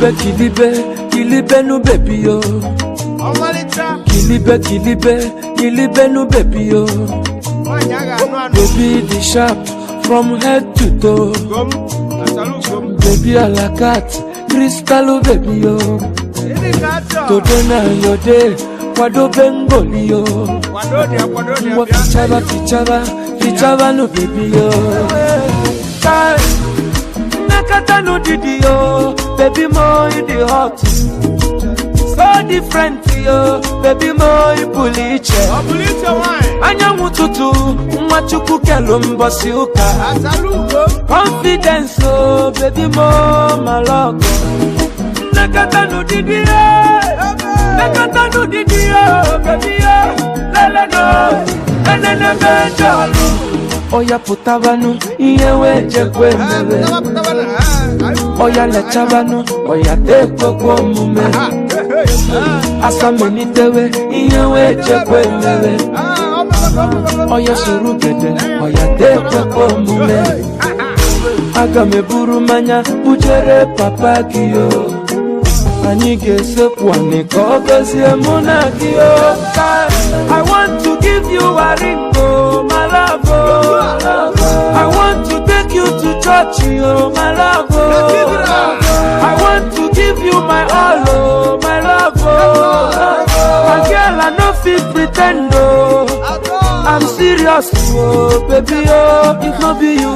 Kilibe no baby yo. Kilibe no baby yo. Baby the sharp from head to toe. Baby a la carte, crystal baby yo. Today na your day, kwado bengoli yo. Mwa fichaba no baby yo. Nakata no didi yo, baby mo in the hot. So different yo, baby mo in puliche. Anya mututu, mwachuku kelumbosi uka. Confidence oh, baby mo maloko. Nakata no didi yo, baby yo. Lele no, lele bejalo. Oya putabanu, iyewe jekwe mebe. Oya lechabanu, oya tekwe kwa mume. Asa menitewe, iyewe jekwe mebe. Oya surugede, oya tekwe kwa mume. Aga meburu manya, ujere papa kiyo. Anige sepwane kogozi emuna kiyo. I want to give you a ring, oh my love, oh. I want to take you to church, oh my love, oh. I want to give you my all, oh my love, oh. My girl, I no fit pretend, oh. I'm serious, oh baby, oh. If not be you,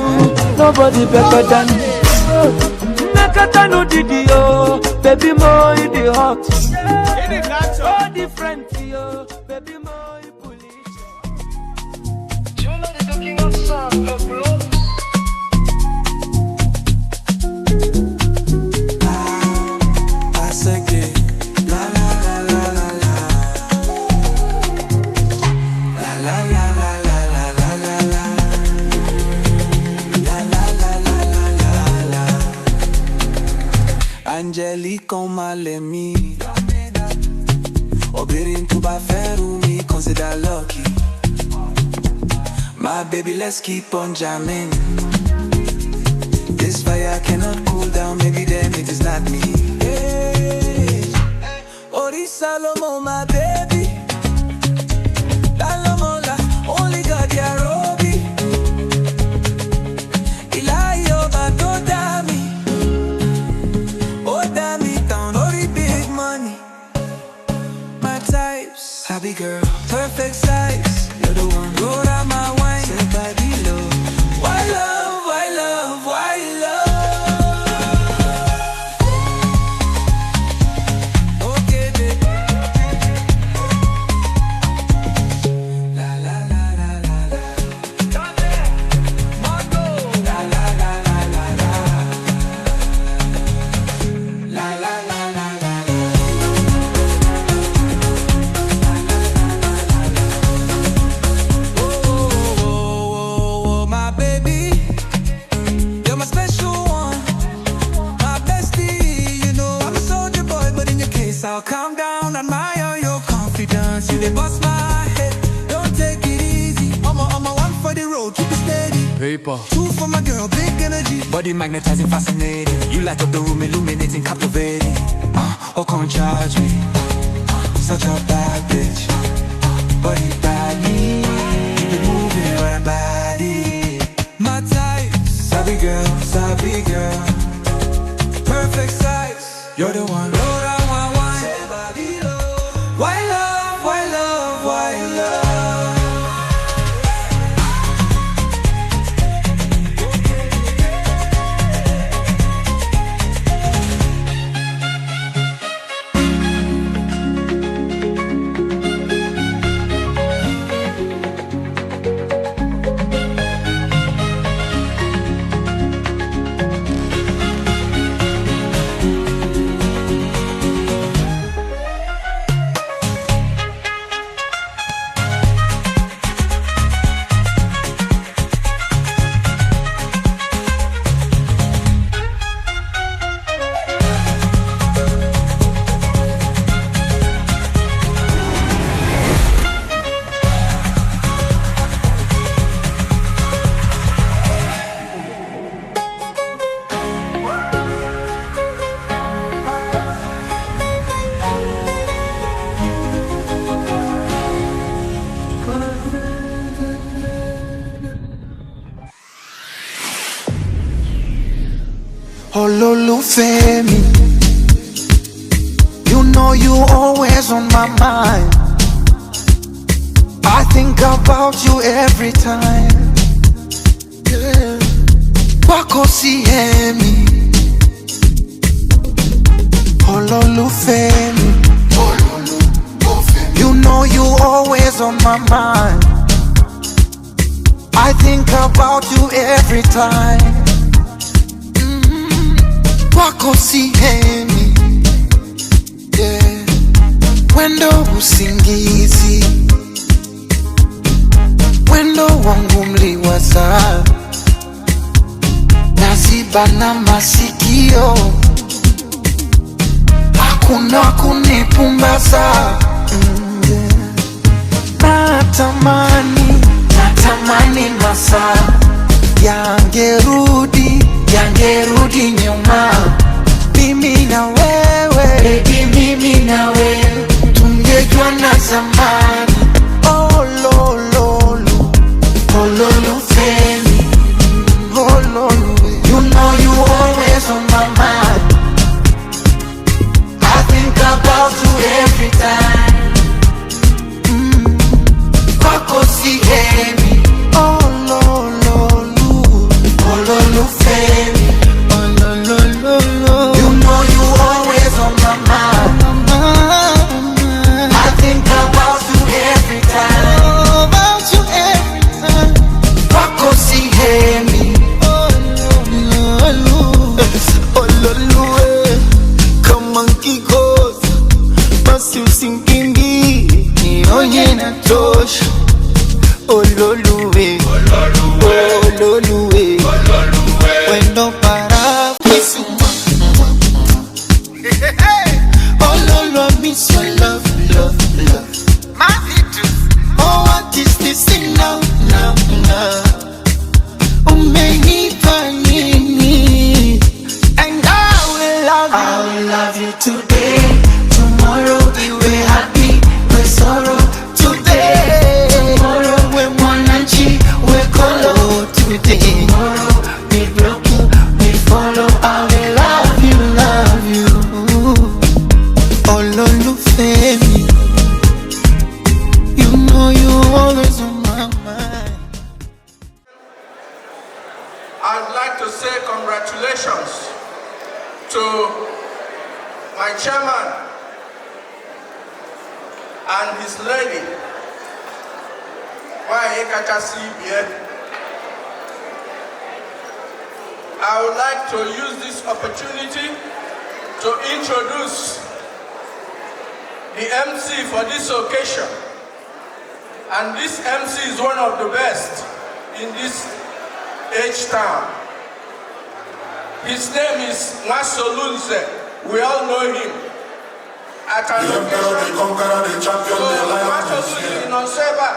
nobody better than me. Nakata no didi, oh. Baby, mo in the hot. So different, oh. Baby, mo. Angelique on my me. Obirin to baferu me, consider lucky. My baby, let's keep on jamming. This fire cannot cool down, maybe then it is not me. Hey. Ori Salomo, my baby. Dalomola, only God Yarobi. Ilayo Badodami. Odami town, Ori big money. My types, happy girl, perfect size. You're the one, go down my wine. Say baby love. Why love, why love, why love? Okay, baby. La la la la la la. Mondo. La la la la la la. La la la la la la. I'll calm down, admire your confidence. You dey bust my head, don't take it easy. I'm a one for the road, keep it steady. Paper. Two for my girl, big energy. Body magnetizing, fascinating. You light up the room, illuminating, captivating. Oh, come charge me. Such a bad bitch. Body bad me. Keep it moving, right body. My type, savvy girl. Perfect size, you're the one. Why love, why love, why love? Olufemi, you know you always on my mind. I think about you every time. Yeah. Wako sihemi, Olufemi, you know you always on my mind. I think about you every time. Wako sihemi, yeah. Wendo usingizi, wendo wangu mliwaza, naziba na masikio, hakuna kunipumbaza. Yeah. Natamani masaa yangerudi nyuma. Mimi na wewe, baby, mimi na wewe, tungejua na zamani. Oh lolo, Olufemi, oh lolo, you know you always on my mind. I think about you every time. Wako sihemi, oh lolo, Olufemi, oh lolo, you know you always on my mind. I think about you every time. Wako sihemi, oh lolo, kama nkikosa basi usinkimbi, nionye na tosha. Ololuwe, wendo para kisuma. Ololu, I miss your love. Oh, what is this thing now? Umenipa nini? And I will love you today. Tomorrow we happy, we sorrow. Today, tomorrow we mwananchi, we kolo. Today, tomorrow we broken, we follow. I will love you. Olufemi, you know you always on my mind. I'd like to say congratulations to my chairman and his lady. I would like to use this opportunity to introduce the MC for this occasion. And this MC is one of the best in this age town. His name is Olusegun. We all know him. At an occasion, Olusegun on Seba.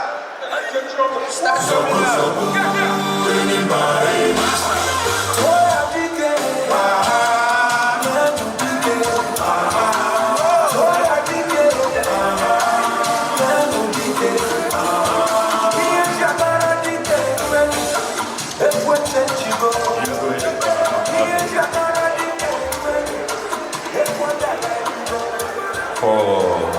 Start coming out. For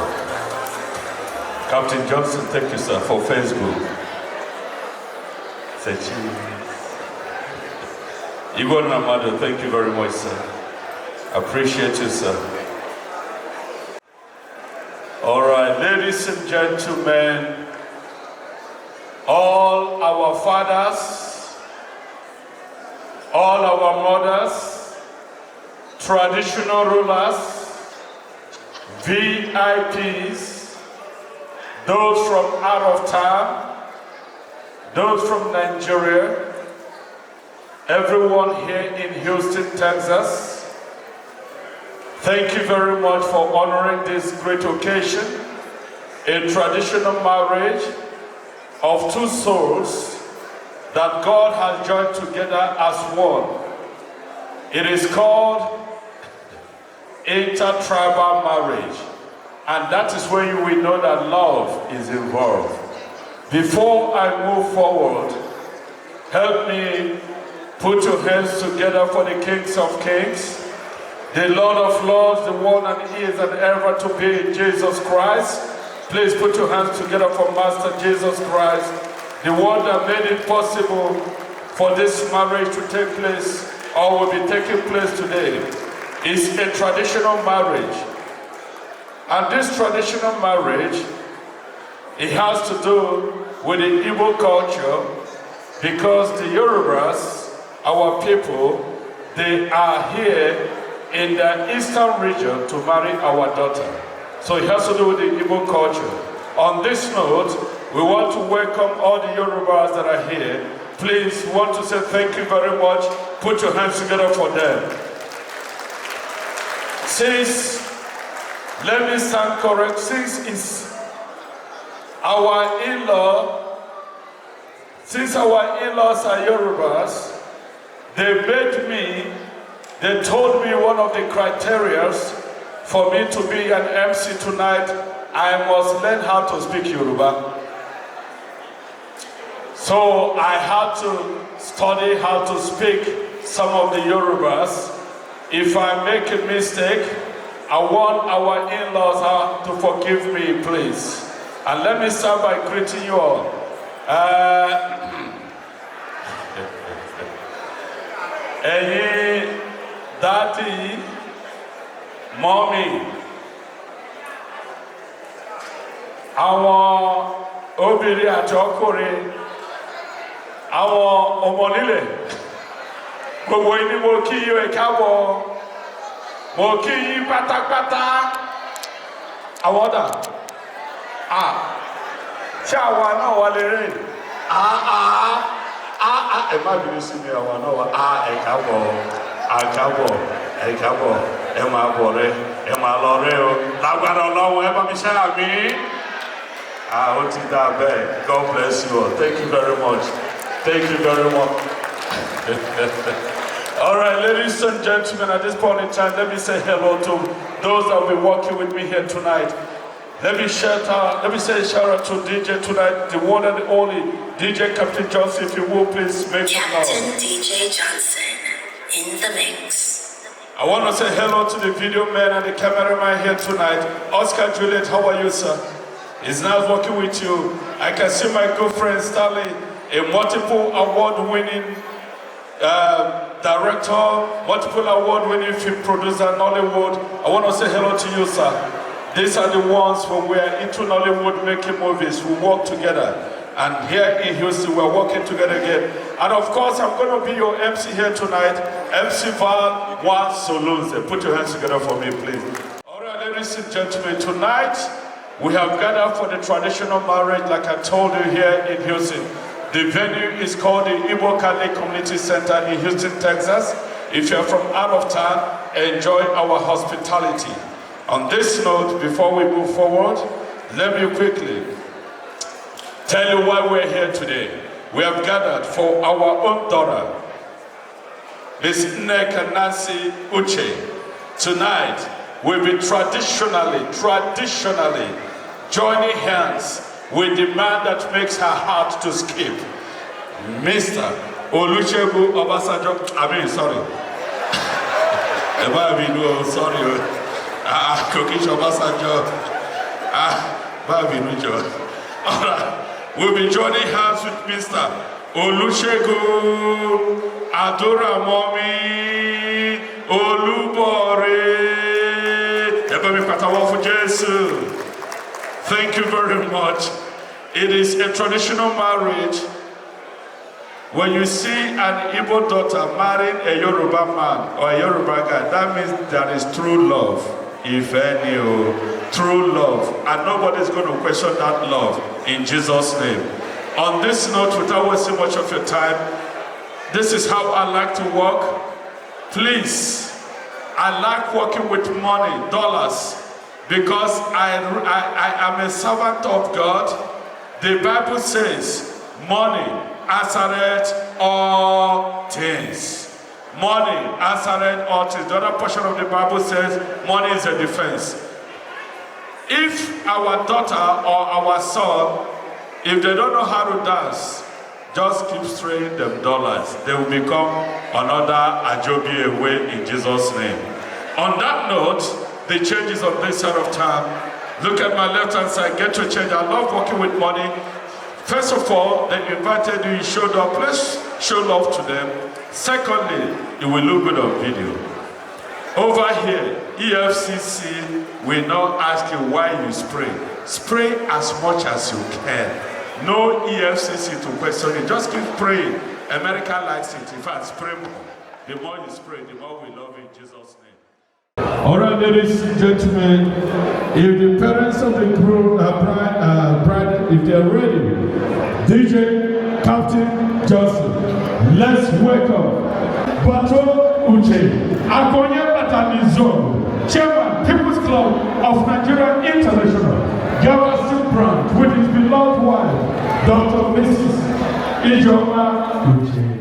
Captain Johnson, thank you, sir, for Facebook. Say cheese. Igor Namado, thank you very much, sir. Appreciate you, sir. All right, ladies and gentlemen, all our fathers, all our mothers, traditional rulers, VIPs, those from out of town, those from Nigeria, everyone here in Houston, Texas, thank you very much for honoring this great occasion, a traditional marriage of two souls that God has joined together as one. It is called intertribal marriage, and that is where you will know that love is involved. Before I move forward, help me Put your hands together for the Kings of Kings, the Lord of Lords, the one and is and ever to be, Jesus Christ. Please put your hands together for Master Jesus Christ, the one that made it possible for this marriage to take place or will be taking place today. It's a traditional marriage. And this traditional marriage, it has to do with the Igbo culture, because the Yorubas, our people, they are here in the eastern region to marry our daughter. So it has to do with the Igbo culture. On this note, we want to welcome all the Yorubas that are here. Please, we want to say thank you very much. Put your hands together for them. Since, let me stand correct, since it's our in-law, since our in-laws are Yorubas, they told me one of the criteria for me to be an MC tonight, I must learn how to speak Yoruba. So I had to study how to speak some of the Yorubas. If I make a mistake, I want our in-laws to forgive me, please. And let me start by greeting you all. Daddy, mommy, àwọn obìnrin àti ọkùnrin, àwọn ọmọ nílẹ̀, gbogbo yín ni mo kí yín ẹ káàbọ̀, mo kí yín pátápátá. Àwọn ọ̀dà, ṣé àwa náà wà lè rìn? Ẹ má bínú sí mi, àwa náà wà, ẹ káàbọ̀, ẹ máa bọ̀ rẹ, ẹ máa lọ rẹ o, lágbára Ọlọ́run ẹ bá mi ṣe àmín. Ó ti dá bẹ́ẹ̀. God bless you all. Thank you very much. Thank you very much. All right, ladies and gentlemen, at this point in time, let me say hello to those that will be working with me here tonight. Let me say a shout out to DJ tonight, the one and the only DJ Captain Johnson. If you will, please make some noise. Captain DJ Johnson in the mix. I want to say hello to the video man and the cameraman here tonight. Oscar Juliet, how are you, sir? It's nice working with you. I can see my good friend Stanley, a multiple award-winning director, multiple award-winning film producer in Nollywood. I want to say hello to you, sir. These are the ones when we are into Nollywood making movies. We work together. And here in Houston, we're working together again. And of course, I'm going to be your MC here tonight, MC Val One Solunze. Put your hands together for me, please. All right, ladies and gentlemen, tonight, we have gathered for the traditional marriage, like I told you, here in Houston. The venue is called the Igbo Catholic Community Center in Houston, Texas. If you're from out of town, enjoy our hospitality. On this note, before we move forward, let me quickly tell you why we're here today. We have gathered for our own daughter, Miss Nneka and Uche. Tonight, we'll be traditionally joining hands with the man that makes her heart to skip, Mr. Olusegun sorry. All right. We'll be joining hands with Mr. Olusegun Adora Mommy Olubori. Thank you very much. It is a traditional marriage. When you see an Igbo daughter marrying a Yoruba man or a Yoruba guy, that means there is true love. If any, true love. And nobody's going to question that love in Jesus' name. On this note, without wasting much of your time, this is how I like to work. Please, I like working with money, dollars, because I am a servant of God. The Bible says, money answereth all things. Money answereth all things. The other portion of the Bible says, money is a defense. If our daughter or our son, if they don't know how to dance, just keep spraying them dollars. They will become another Ajobi away in Jesus' name. On that note, the changes of this side of town. Look at my left-hand side, get your change. I love working with money. First of all, they invited you, you showed up. Let's show love to them. Secondly, it will look good on video. Over here, EFCC will not ask you why you spray. Spray as much as you can. No EFCC to question it. Just keep praying. America likes it. In fact, spray more. The more you spray, the more we love you in Jesus' name. All right, ladies and gentlemen, if the parents of the crew are bride, if they're ready, DJ Captain Johnson, let's welcome Bato Uche, Akonya Batanizo, Chairman, People's Club of Nigeria International, Gavaston Branch, with his beloved wife, Dr. Mrs. Ijoma Uche.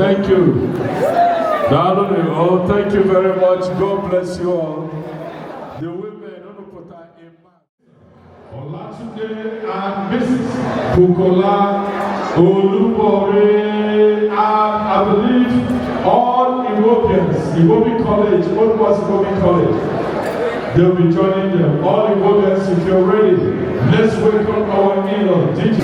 Thank you. Oh, thank you very much. God bless you all. The women don't put that in mind. Olatunde and Mrs. Bukola Olubori and I believe all Ethiopians, Igbo College, what was Igbo College? They'll be joining them. All Ethiopians, if you're ready, let's welcome our in-law, DJ.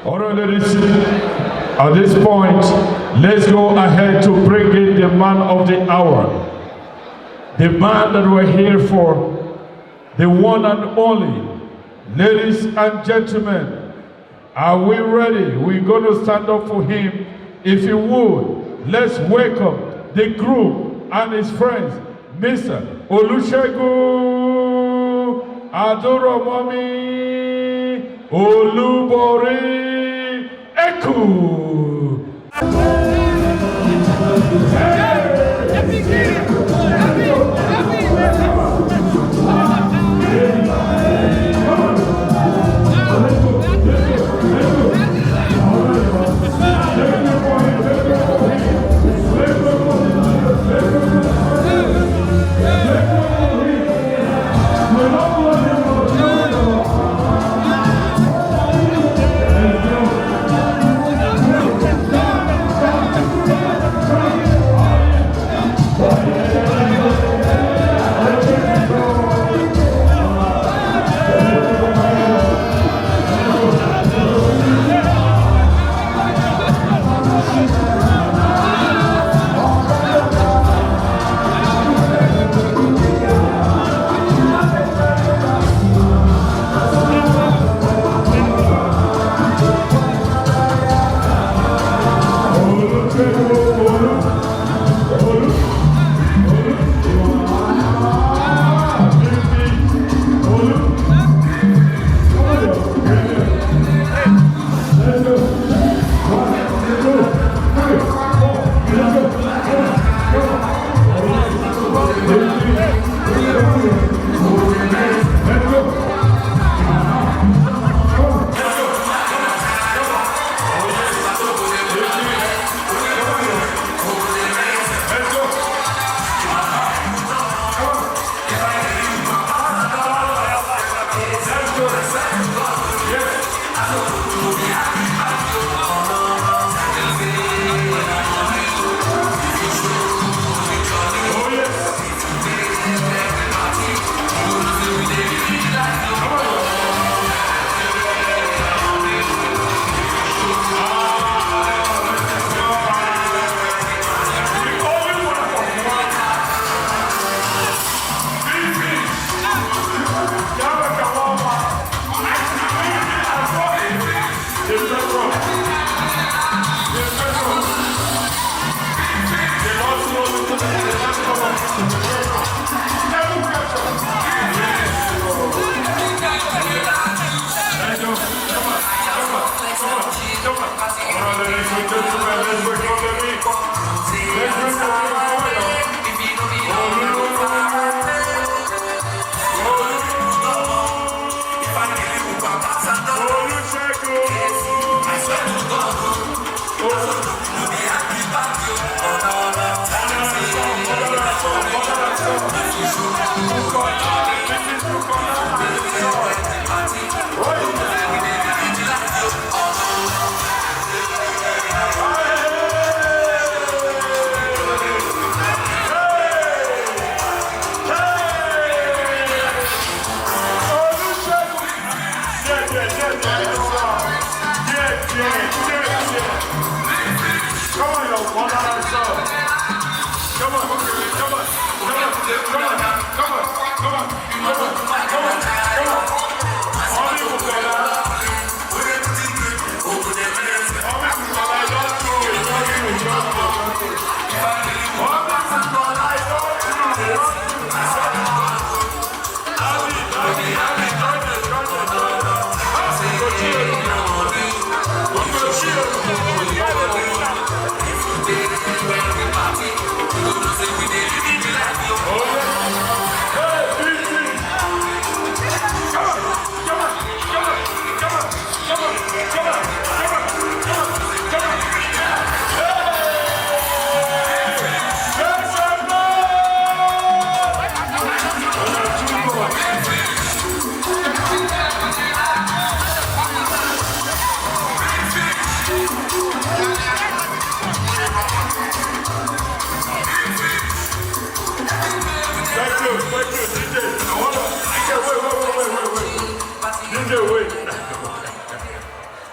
All right, ladies, at this point, let's go ahead to bring in the man of the hour. The man that we're here for, the one and only. Ladies and gentlemen, are we ready? We're going to stand up for him. If you would, let's welcome the group and his friends, Mr. Olusegun, Adoro Mami, Olubori, Eku.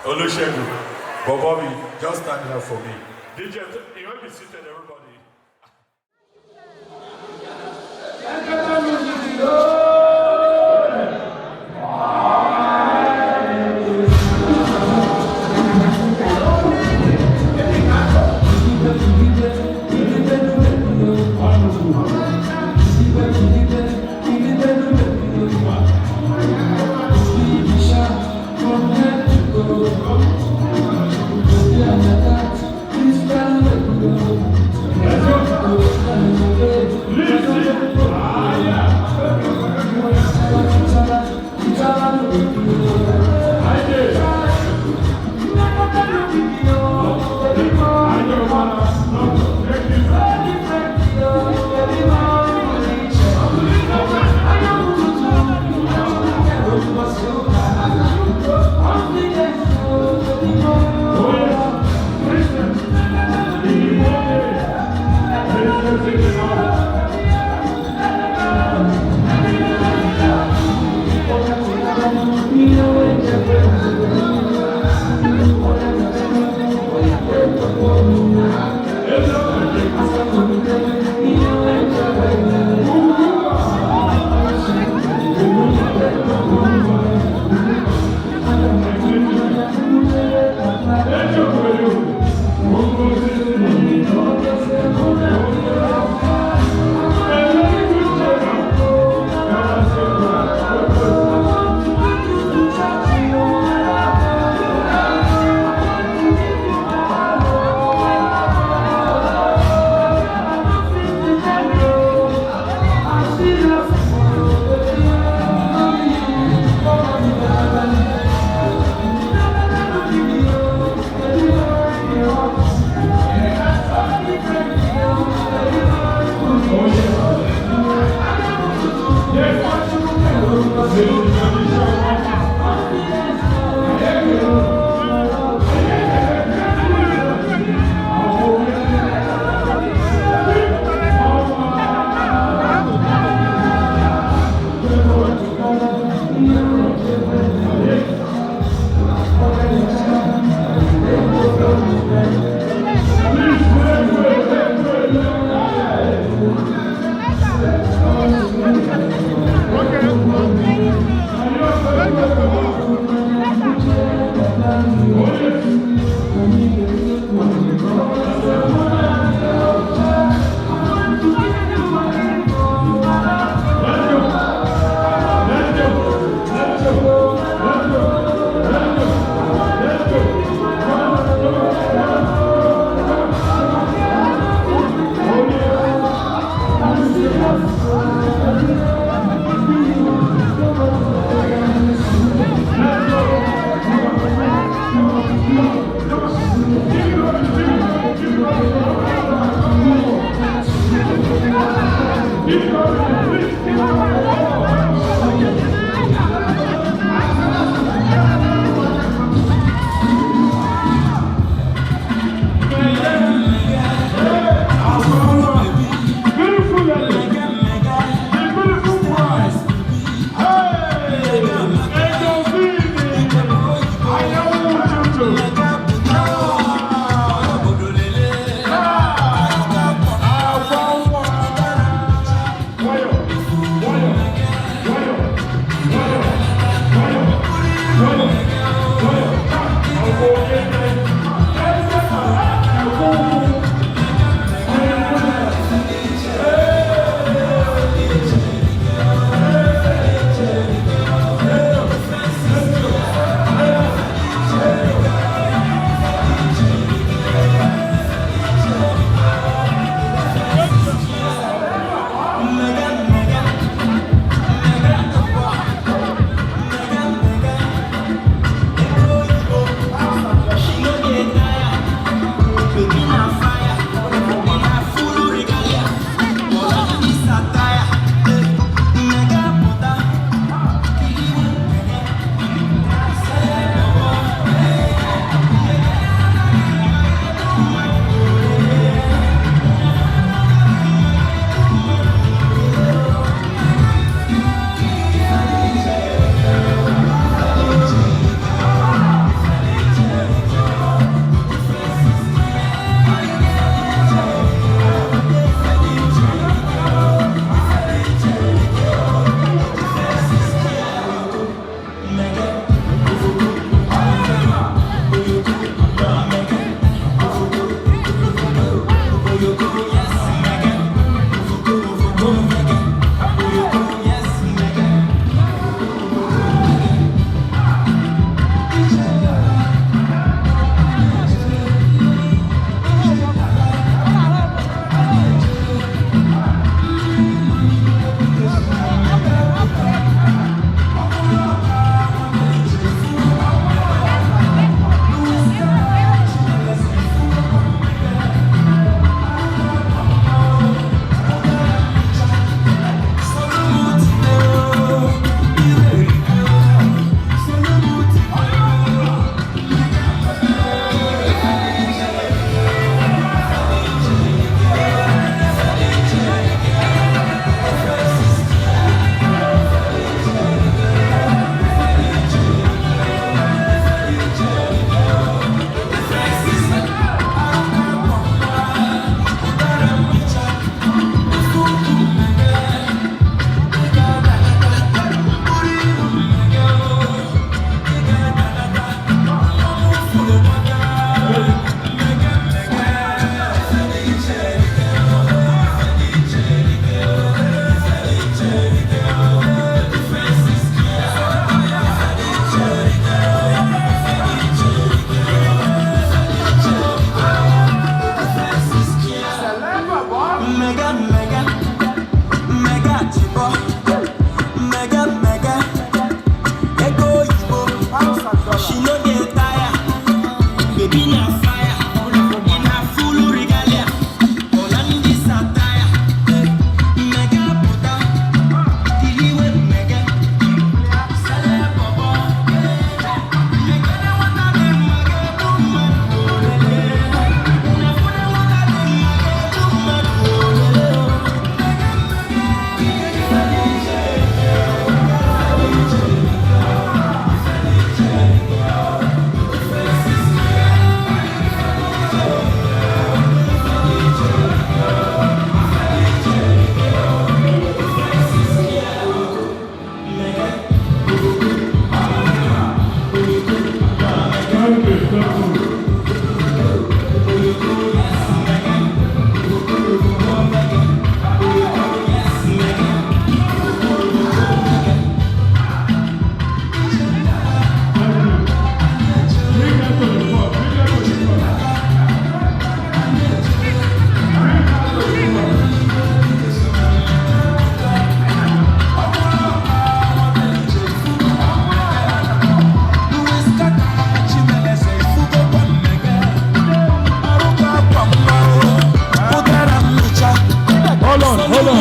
Olusegun, Bobby, just stand here for me. DJ, you will be seated, everybody.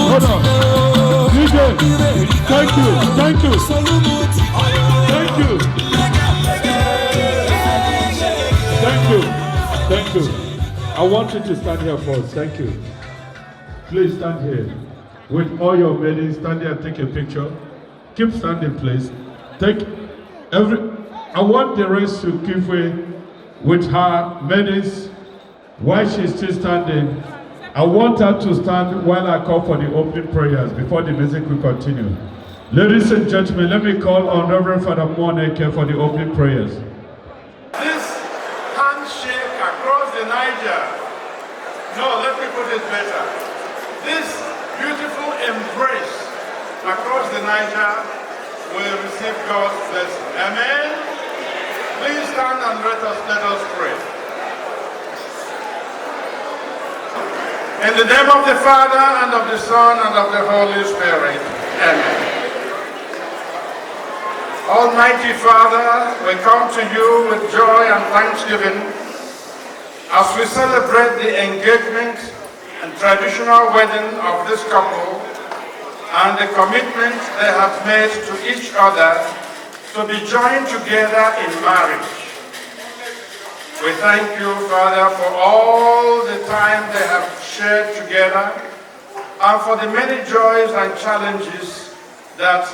Hold on. DJ, thank you. Thank you. I want you to stand here first. Thank you. Please stand here. With all your maidens, stand here and take a picture. Keep standing, please. I want the rest to keep way with her maidens while she's still standing. I want her to stand while I call for the opening prayers before the music will continue. Ladies and gentlemen, let me call on Reverend Father Nneka for the opening prayers. This handshake across the Niger, no, let me put it better. This beautiful embrace across the Niger will receive God's blessing. Amen? Please stand and let us pray. In the name of the Father, and of the Son, and of the Holy Spirit. Amen. Almighty Father, we come to you with joy and thanksgiving as we celebrate the engagement and traditional wedding of this couple and the commitment they have made to each other to be joined together in marriage. We thank you, Father, for all the time they have shared together and for the many joys and challenges that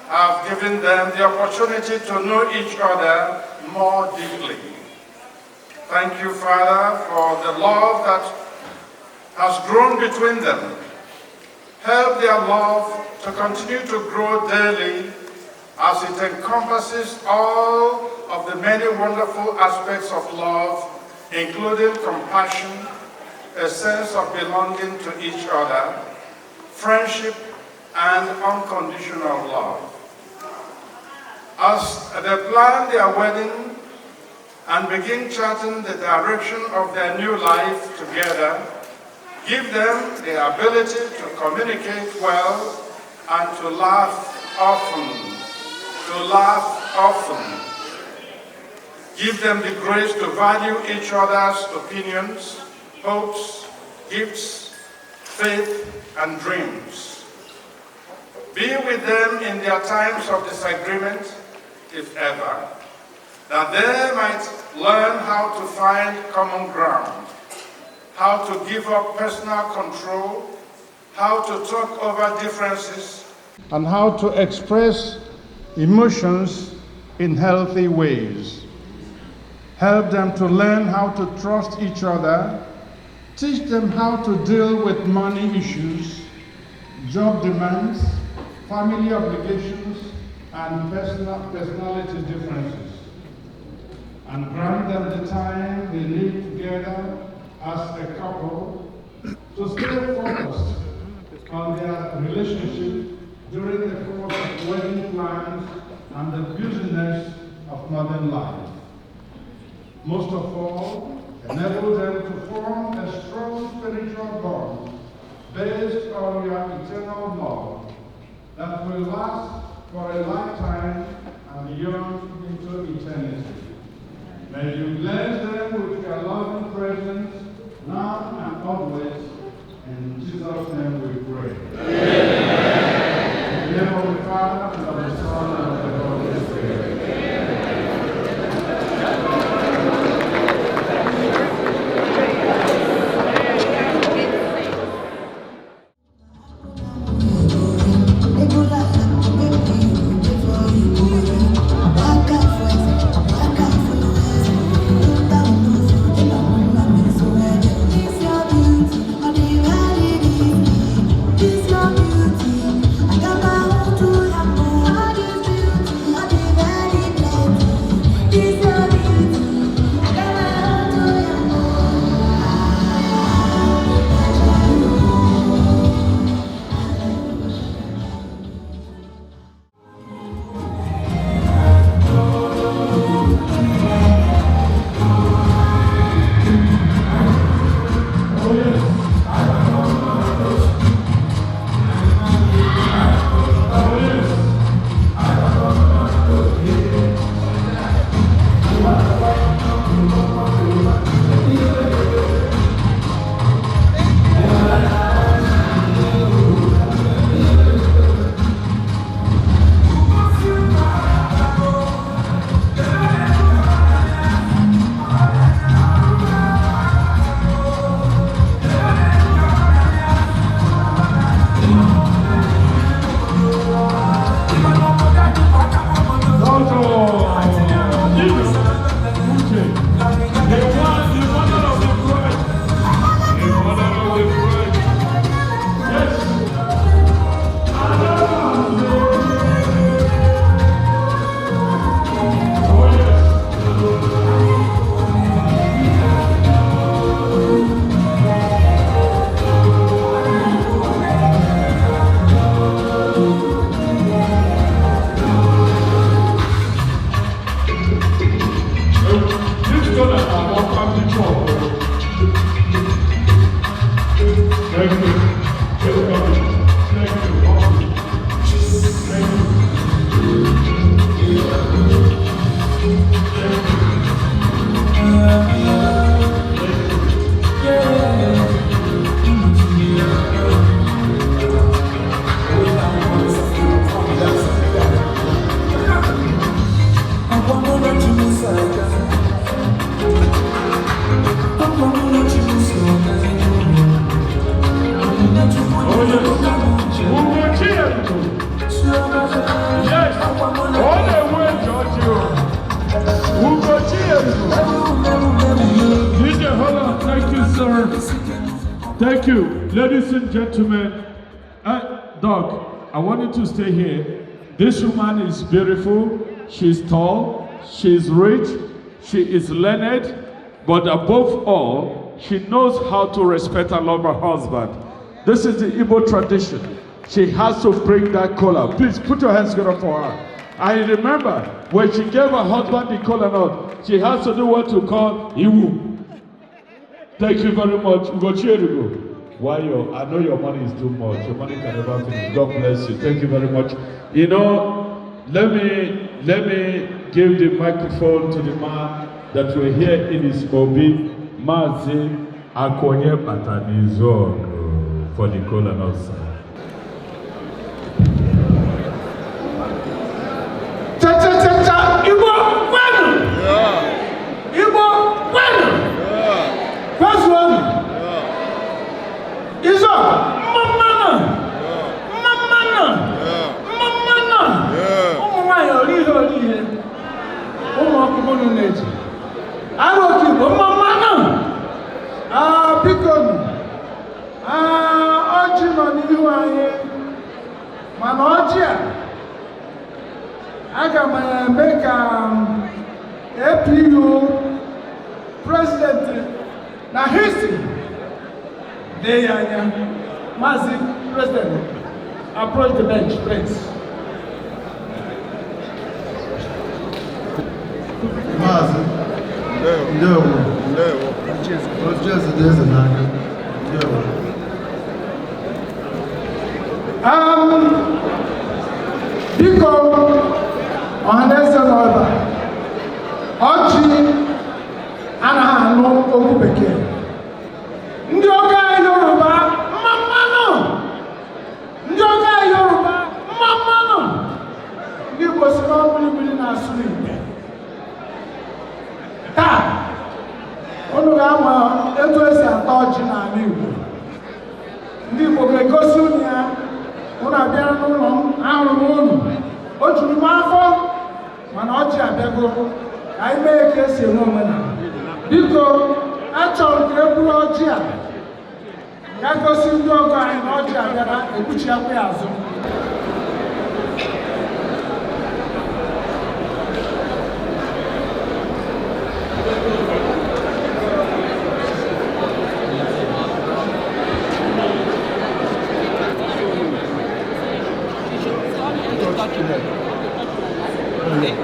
have given them the opportunity to know each other more deeply. Thank you, Father, for the love that has grown between them. Help their love to continue to grow daily as it encompasses all of the many wonderful aspects of love, including compassion, a sense of belonging to each other, friendship, and unconditional love. As they plan their wedding and begin charting the direction of their new life together, give them the ability to communicate well and to laugh often. Give them the grace to value each other's opinions, hopes, gifts, faith, and dreams. Be with them in their times of disagreement, if ever, that they might learn how to find common ground, how to give up personal control, how to talk over differences, and how to express emotions in healthy ways. Help them to learn how to trust each other, teach them how to deal with money issues, job demands, family obligations, and personality differences, and grant them the time they live together as a couple to stay focused on their relationship during the course of wedding plans and the busyness of modern life. Most of all, enable them to form a strong spiritual bond based on your eternal love that will last for a lifetime and beyond into eternity. May you bless them with your loving presence now and always. In Jesus' name we pray. Amen. In the name of the Father, and of the Son, and of the Holy Spirit. It's not Thank you, ladies and gentlemen. Doc, I want you to stay here. This woman is beautiful. She's tall. She's rich. She is learned. But above all, she knows how to respect and love her husband. This is the Igbo tradition. She has to bring that collar. Please put your hands together for her. I remember when she gave her husband the collar nut, she has to do what you call Iwu. Thank you very much. Why I know your money is too much. Your money can never finish. God bless you. Thank you very much. You know, let me give the microphone to the man that we're here in his obi, Mazi Akonye Patanizog, for the colon also. Cha-cha-cha-cha, Igbo, bueno! Igbo, bueno! First one. Izo, mamana! Ụmụ nwanyị orihe. Ụmụ ọkụkọ nọ n'eji. Aroki bụ mamana! Biko, ọjị nọ n'ihu anyị. Mana ọjị a, aga m eme ka APU president na history dey anya. Mazi president, approach the bench, please. Mazi, ndewo. Ochieze dị eze n'aka. Ndewo. Biko, ọhaneze n'ọba, ọjị anaghị anụ okwu bekee. Ndị ọga Yoruba, mmanụ! Ndị ọga Yoruba, mmanụ! Ndị Igbo si n'ọbụlibili na-asụ n'Igbo. Taa, unu ga-ama etu esi ata ọjị n'ala Igbo. Ndị Igbo ga-egosi unu ya. Unu abịara n'ụlọ m, ahụrụ m unu. O juru m afọ, mana ọjị abịago. Ka anyị mee ka esi eme omenala. Biko, achọrọ m ka e buru ọjị a. Ya gosi ndị ọgọ anyị na ọjị abịara, ekpuchi akwa ya azụ.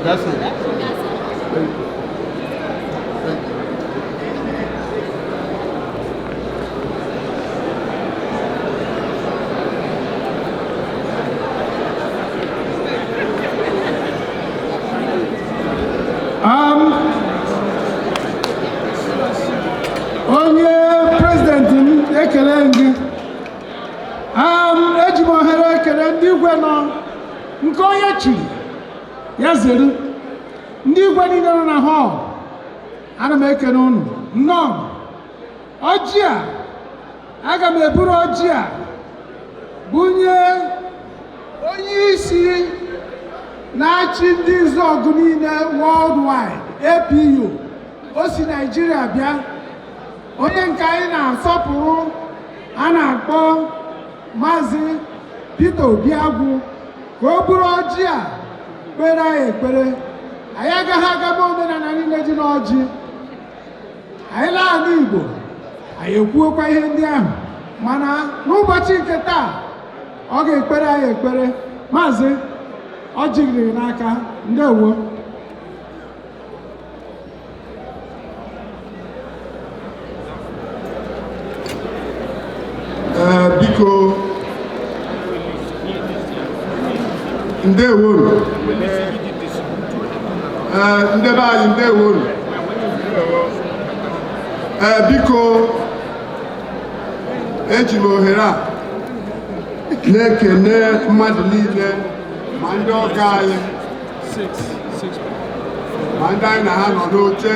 That's it. Onye president m ekele gị. Eji m ohere ekele ndị igwe nọ nke onye chiri ya zere. Ndị igwe niile nọ na hall, ana m ekele unu. Nnọọ, ọjị a, aga m eburu ọjị a bunye onye isi na-achị ndị Izọgụ niile worldwide, APU. O si Nigeria bịa. Onye nke anyị na-asọpụrụ a na-akpọ Maazị Peter Obiagwu ka o buru ọjị a kpere anyị ekpere. Anyị agaghị agaba omenala niile dị n'ọjị. Anyị laa ala Igbo, anyị ekwuokwa ihe ndị ahụ. Mana n'ụbọchị nke taa, ọ ga-ekpere anyị ekpere. Maazị, ọjị gịrị n'aka. Ndewo. Biko, ndewo. Ndebe anyị ndewo. Biko, eji m ohere a na-ekene mmadụ niile, ma ndị ọga anyị, ma ndị anyị na ha nọ n'oche.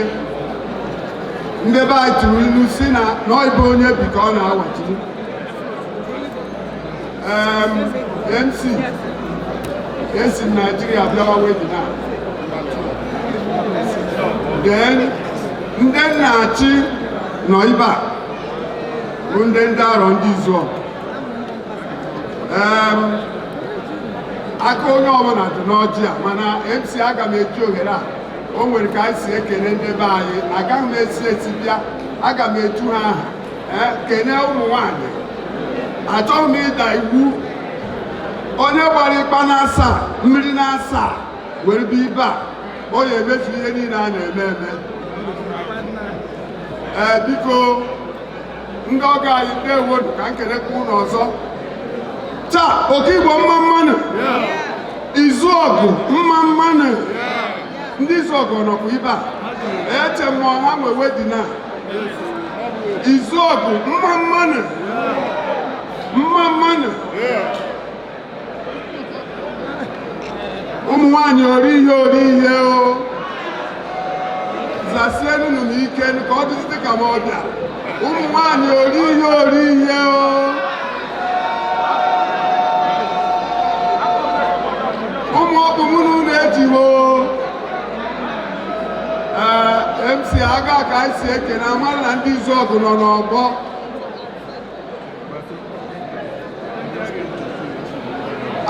Ndebe anyị tụrụ ilu si na n'ọịbụ onye bi ka ọ na-awachiri. MC Nigeria bịawa webinar. Then ndị nna-achị nọ ibe a. bụ ndị arọ ndị izu aka onye ọbụla dị n'ọjị a, mana MC aga m eji ohere a, o nwere ka anyị si ekele ndị be anyị, agaghị m esi bịa, aga m eju ha aha kene ụmụ nwanyị. Achọghị m ịda iwu onye gbara ịkpa na-asa mmiri na-asa were bụ ibe a, o ya emezu ihe niile a na-eme eme. Biko ndị ọgọ anyị ndị ewodu ka nkelekwa ụlọ ọzọ taa. Oke Igbo mma mmanụ, izu ọgụ mma mmanụ, ndị izu ọgụ nọkwa ibe a, eche m ha nwe wedina izu ọgụ mma mmanụ mma mmanụ. Ụmụ nwanyị ori ihe o zasienu m ike ka ọ dịzị ka m ọbịa. Ụmụ nwanyị ori ihe o, ụmụ ọkpụ mụ na unu ejiwo. MC aga ka anyị si ekene amara na ndị izu ọgụ nọ n'ọgbọ.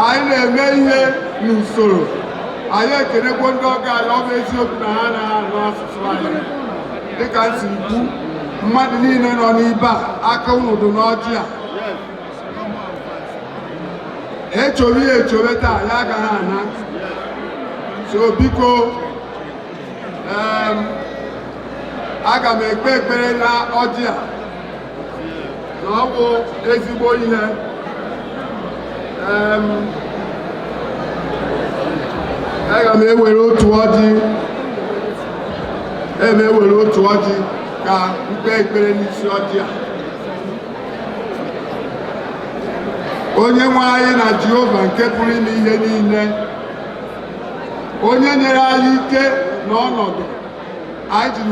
Anyị na-eme ihe n'usoro, anyị ekenekwa ndị ọgọ anyị, ọ bụ eziokwu na ha na-anụ asụsụ anyị. Dịka nsi ikwu, mmadụ niile nọ n'ibe a, aka unu dị n'ọjị a, echowe ya echowe taa, ya agaghị ana. So biko aga m ekpe ekpere na ọjị a na ọ bụ ezigbo ihe. Aga m ewere otu ọjị, ka mkpe ekpere n'isi ọjị a. Onye nwe anyị na Jehova nke pụrụ ime ihe niile, onye nyere anyị ike na ọnọdụ anyị jiri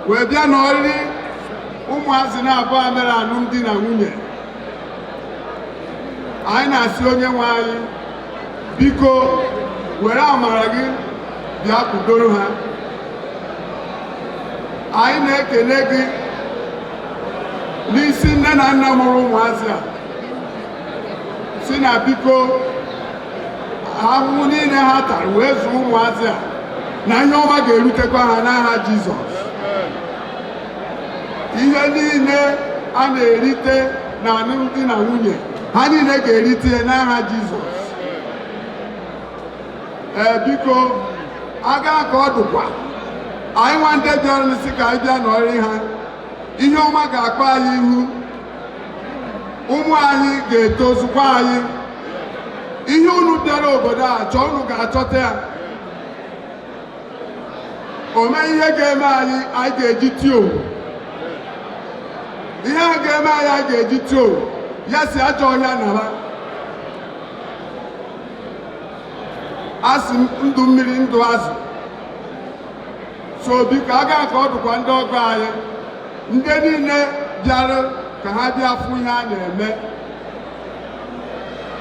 wee bịa n'oriri ụmụazị na-abụọ mere alụmdi na nwunye. Anyị na-asị onye nwe anyị, biko were amara gị bịa kwudoro ha. Anyị na-ekele gị n'isi nne na nna mụrụ ụmụazị a, si na biko ahụhụ niile ha tara wee zụọ ụmụazị a, na ihe ọma ga-erutekwa ha n'aha Jizọs. Ihe niile a na-erite na alụmdi na nwunye, ha niile ga-erite n'aha Jizọs. Biko aga ka ọ dụkwa anyị nwa ndị bịara n'isi ka anyị bịa n'ọrị ha, ihe ọma ga-akpọ anyị ihu, ụmụ anyị ga-etozukwa anyị. Ihe unu bịara obodo a chọọ, unu ga-achọta ya. Ome ihe ga-eme anyị ga-eji tio, ihe a ga-eme anyị ga-eji tio, ya si ajọ ọhịa nara. Asị ndụ mmiri ndụ azụ. So biko aga ka ọ dụkwa ndị ọgọ anyị, ndị niile bịara ka ha bịa fụ ihe a na-eme,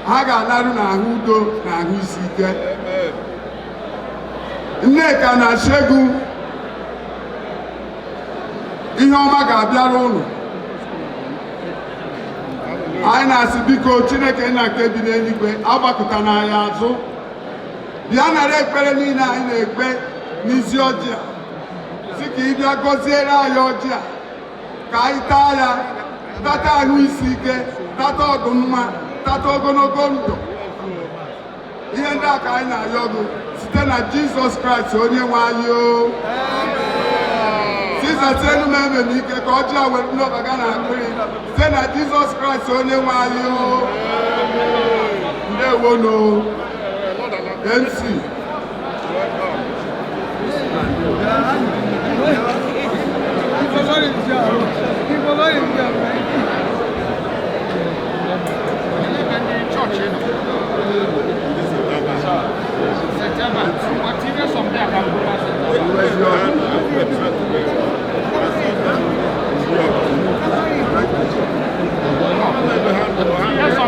ha ga-alarụ n'ahụ udo na ahụ isi ike. Nneka na Segun, ihe ọma ga-abịara ụlọ. Anyị na-asị biko Chineke nna nke bi n'eluigwe, agbakọta n'anya azụ, bịa nara ekpere niile anyị na-ekpe n'isi ọjị a, si ka ị bịa gọziere anyị ọjị a, ka anyị taa ya, tata ahụ isi ike, tata ọdụmma, tata ogologo ndụ. Ihe ndị a ka anyị na-ayọ gị site na Jizọs Kraịst onye nwe anyị o. Sizati elu m eme m ike ka ọjị a were n'ọbaga na akpịrị site na Jizọs Kraịst onye nwe anyị o. Ndewono MC.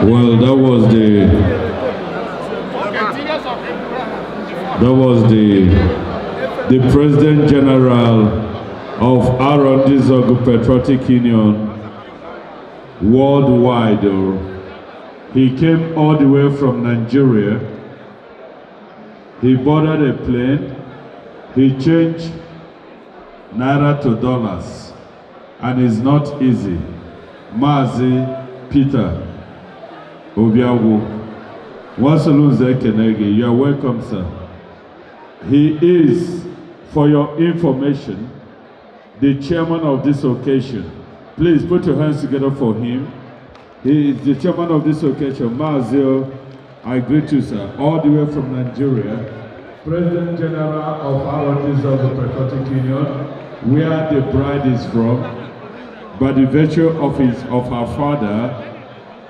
Well, that was the President General of Arondizog Patriotic Union worldwide. He came all the way from Nigeria. He boarded a plane. He changed naira to dollars, and it's not easy. Mazi Peter Obiawu, you are welcome, sir. He is, for your information, the chairman of this occasion. Please put your hands together for him. He is the chairman of this occasion. Mazio, I greet you, sir, all the way from Nigeria. President General of our of the Patriotic Union, where the bride is from, by the virtue of her father,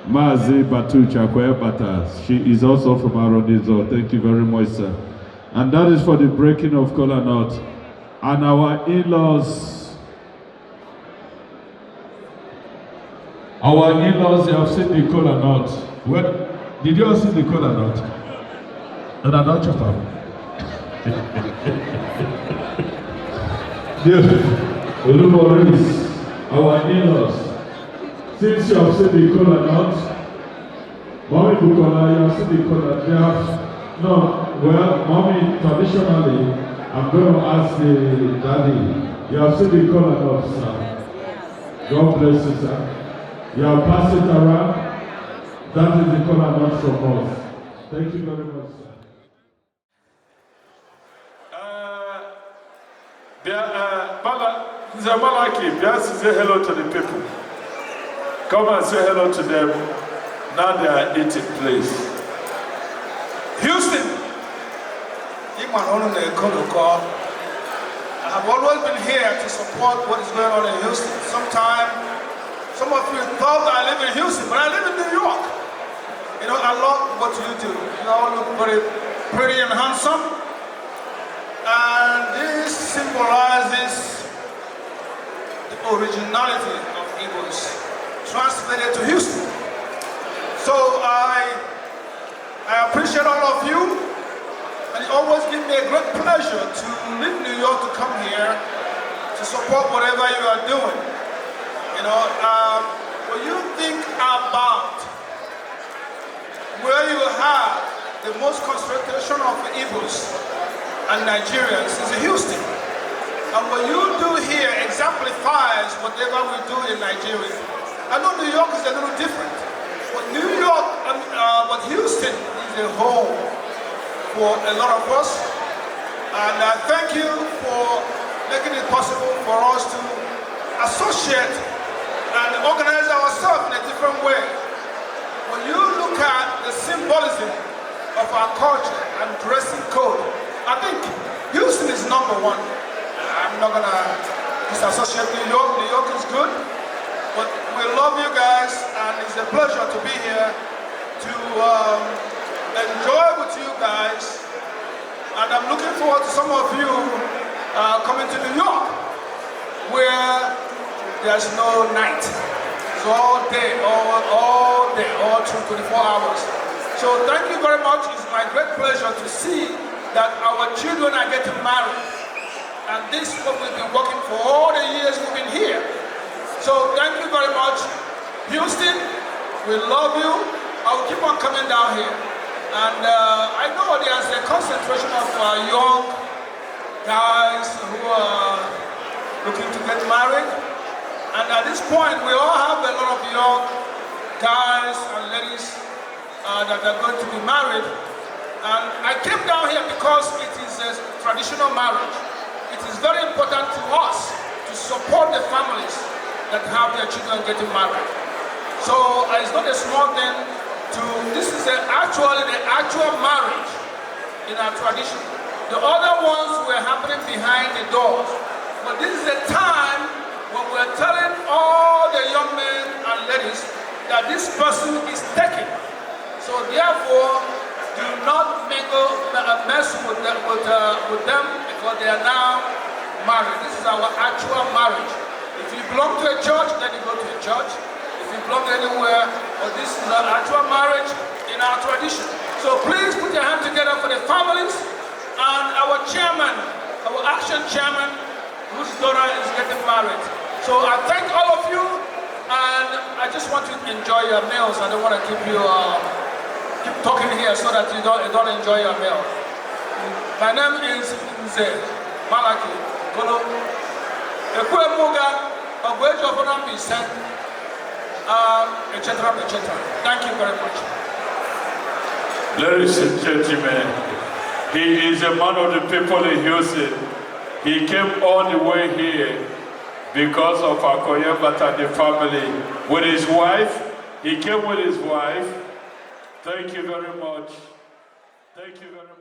Mazi Batu Chakwe Bata. She is also from Aronizo. Thank you very much, sir. And that is for the breaking of kola nut. And our in-laws, you have seen the kola nut. What? Did you all see the kola nut? And I don't chop up. Olubori, our in-laws. Since you have seen the kola nut, Mommy Bukola, you have seen the kola. They have no. Well, Mommy, traditionally, I'm going to ask the daddy. You have seen the kola nut, sir. God bless you, sir. You have passed it around. That is the kola nut from us. Thank you very much, sir. Malaki, just say hello to the people. Come and say hello to them. Now they are eating, please. Houston, I've always been here to support what is going on in Houston. Some of you thought I live in Houston, but I live in New York. You know, I love what you do. You all look very pretty and handsome. And this symbolizes the originality of Igbos translated to Houston. So I appreciate all of you, and it always gives me a great pleasure to leave New York to come here to support whatever you are doing. You know, when you think about where you have the most concentration of Igbos and Nigerians is in Houston. And what you do here exemplifies whatever we do in Nigeria. I know New York is a little different, but but Houston is a home for a lot of us. And I thank you for making it possible for us to associate and organize ourselves in a different way. When you look at the symbolism of our culture and dressing code, I think Houston is number one. I'm not gonna disassociate New York. New York is good, but we love you guys, and it's a pleasure to be here to enjoy with you guys. And I'm looking forward to some of you coming to New York, where there's no night. It's all day, all day, all through 24 hours. So thank you very much. It's my great pleasure to see that our children are getting married. And this is what we've been working for all the years we've been here. So thank you very much. Houston, we love you. I will keep on coming down here. And I know there's a concentration of young guys who are looking to get married. And at this point, we all have a lot of young guys and ladies that are going to be married. And I came down here because it is a traditional marriage. It is very important to us to support the families that have their children getting married. So it's not a small thing this is actually the actual marriage in our tradition. The other ones were happening behind the doors. But this is a time when we're telling all the young men and ladies that this person is taken. So therefore, do not mess with them because they are now married. This is our actual marriage. If you belong to a church, then you go to a church. If you belong anywhere, but this is our actual marriage in our tradition. So please put your hand together for the families and our chairman, our action chairman, whose daughter is getting married. So I thank all of you, and I just want you to enjoy your meals. I don't want to keep you keep talking here so that you don't enjoy your meal. My name is Nze Malaki Golo. Etc. Thank you very much. Ladies and gentlemen, he is a man of the people in Houston. He came all the way here because of Akoyebata and the family. With his wife, he came with his wife. Thank you very much. Thank you very much.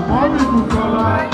Mommy Bukola.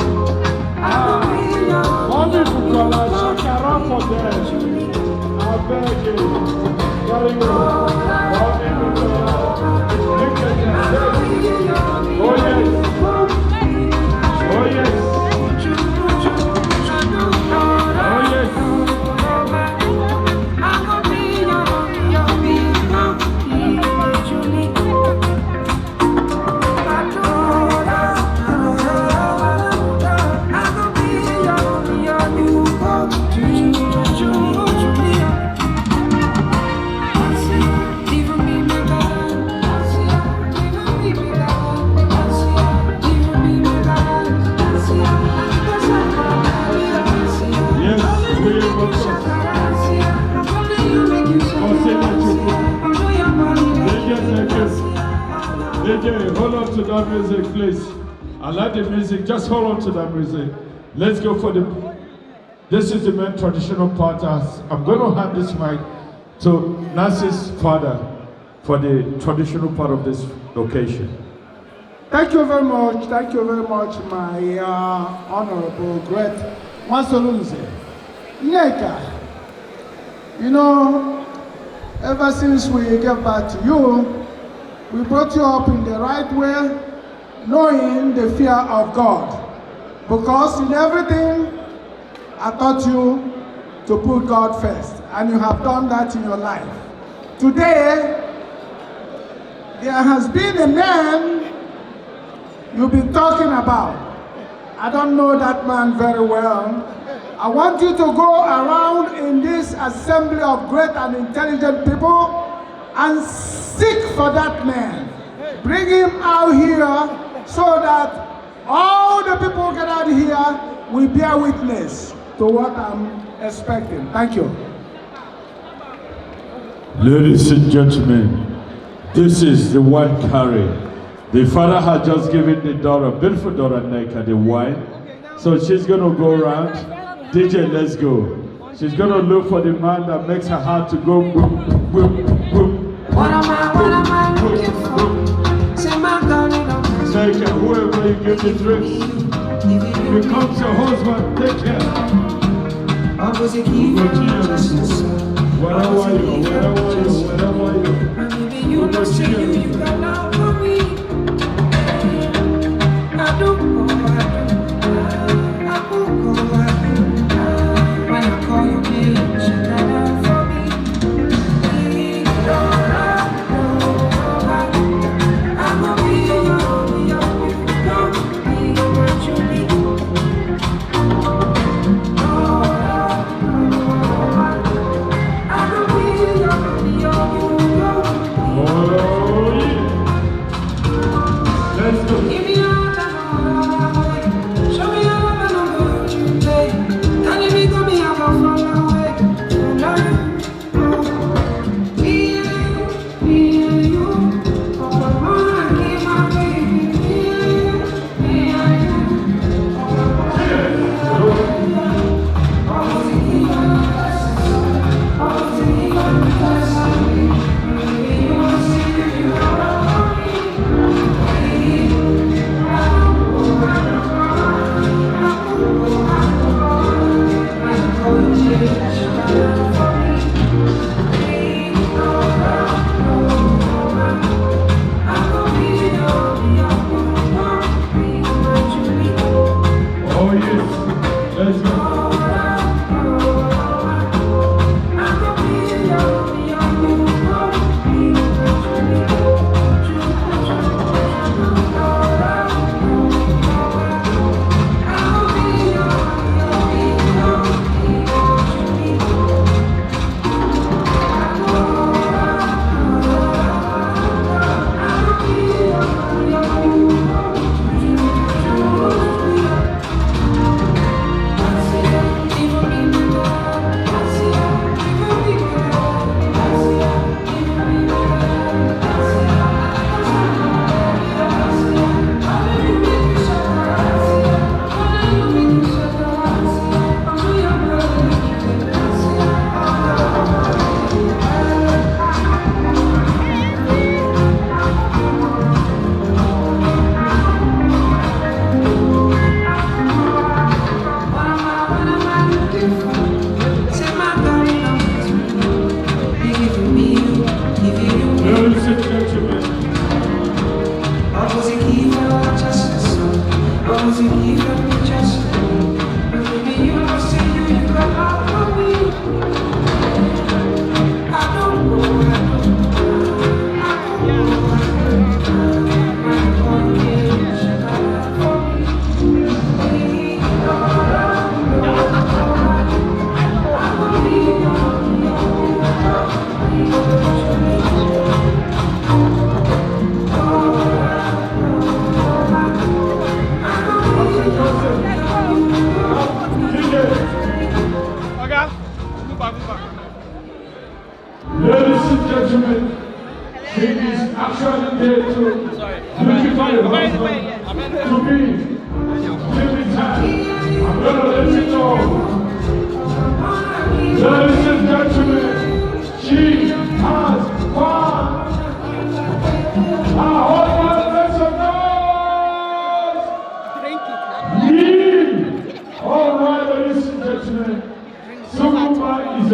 to that music, please. I like the music. Just hold on to that music. Let's go for the... This is the main traditional part. I'm going to hand this mic to Nancy's father for the traditional part of this occasion. Thank you very much. Thank you very much, my honorable, great Olusegun. Nneka, you know, ever since we gave back to you, we brought you up in the right way, knowing the fear of God. Because in everything, I taught you to put God first, and you have done that in your life. Today, there has been a man you've been talking about. I don't know that man very well. I want you to go around in this assembly of great and intelligent people and seek for that man. Bring him out here so that all the people gathered here will bear witness to what I'm expecting. Thank you. Ladies and gentlemen, this is the wine carry. The father had just given the daughter, beautiful daughter Nneka, the wine. So she's going to go around. DJ, let's go. She's going to look for the man that makes her heart to go boom, boom, boom. What am I looking for? Say my God, Nneka, whoever you give the drinks, becomes your husband. Take care. Wherever you, got love for me. I do. When I call you, baby, she got love for me. I'm gonna be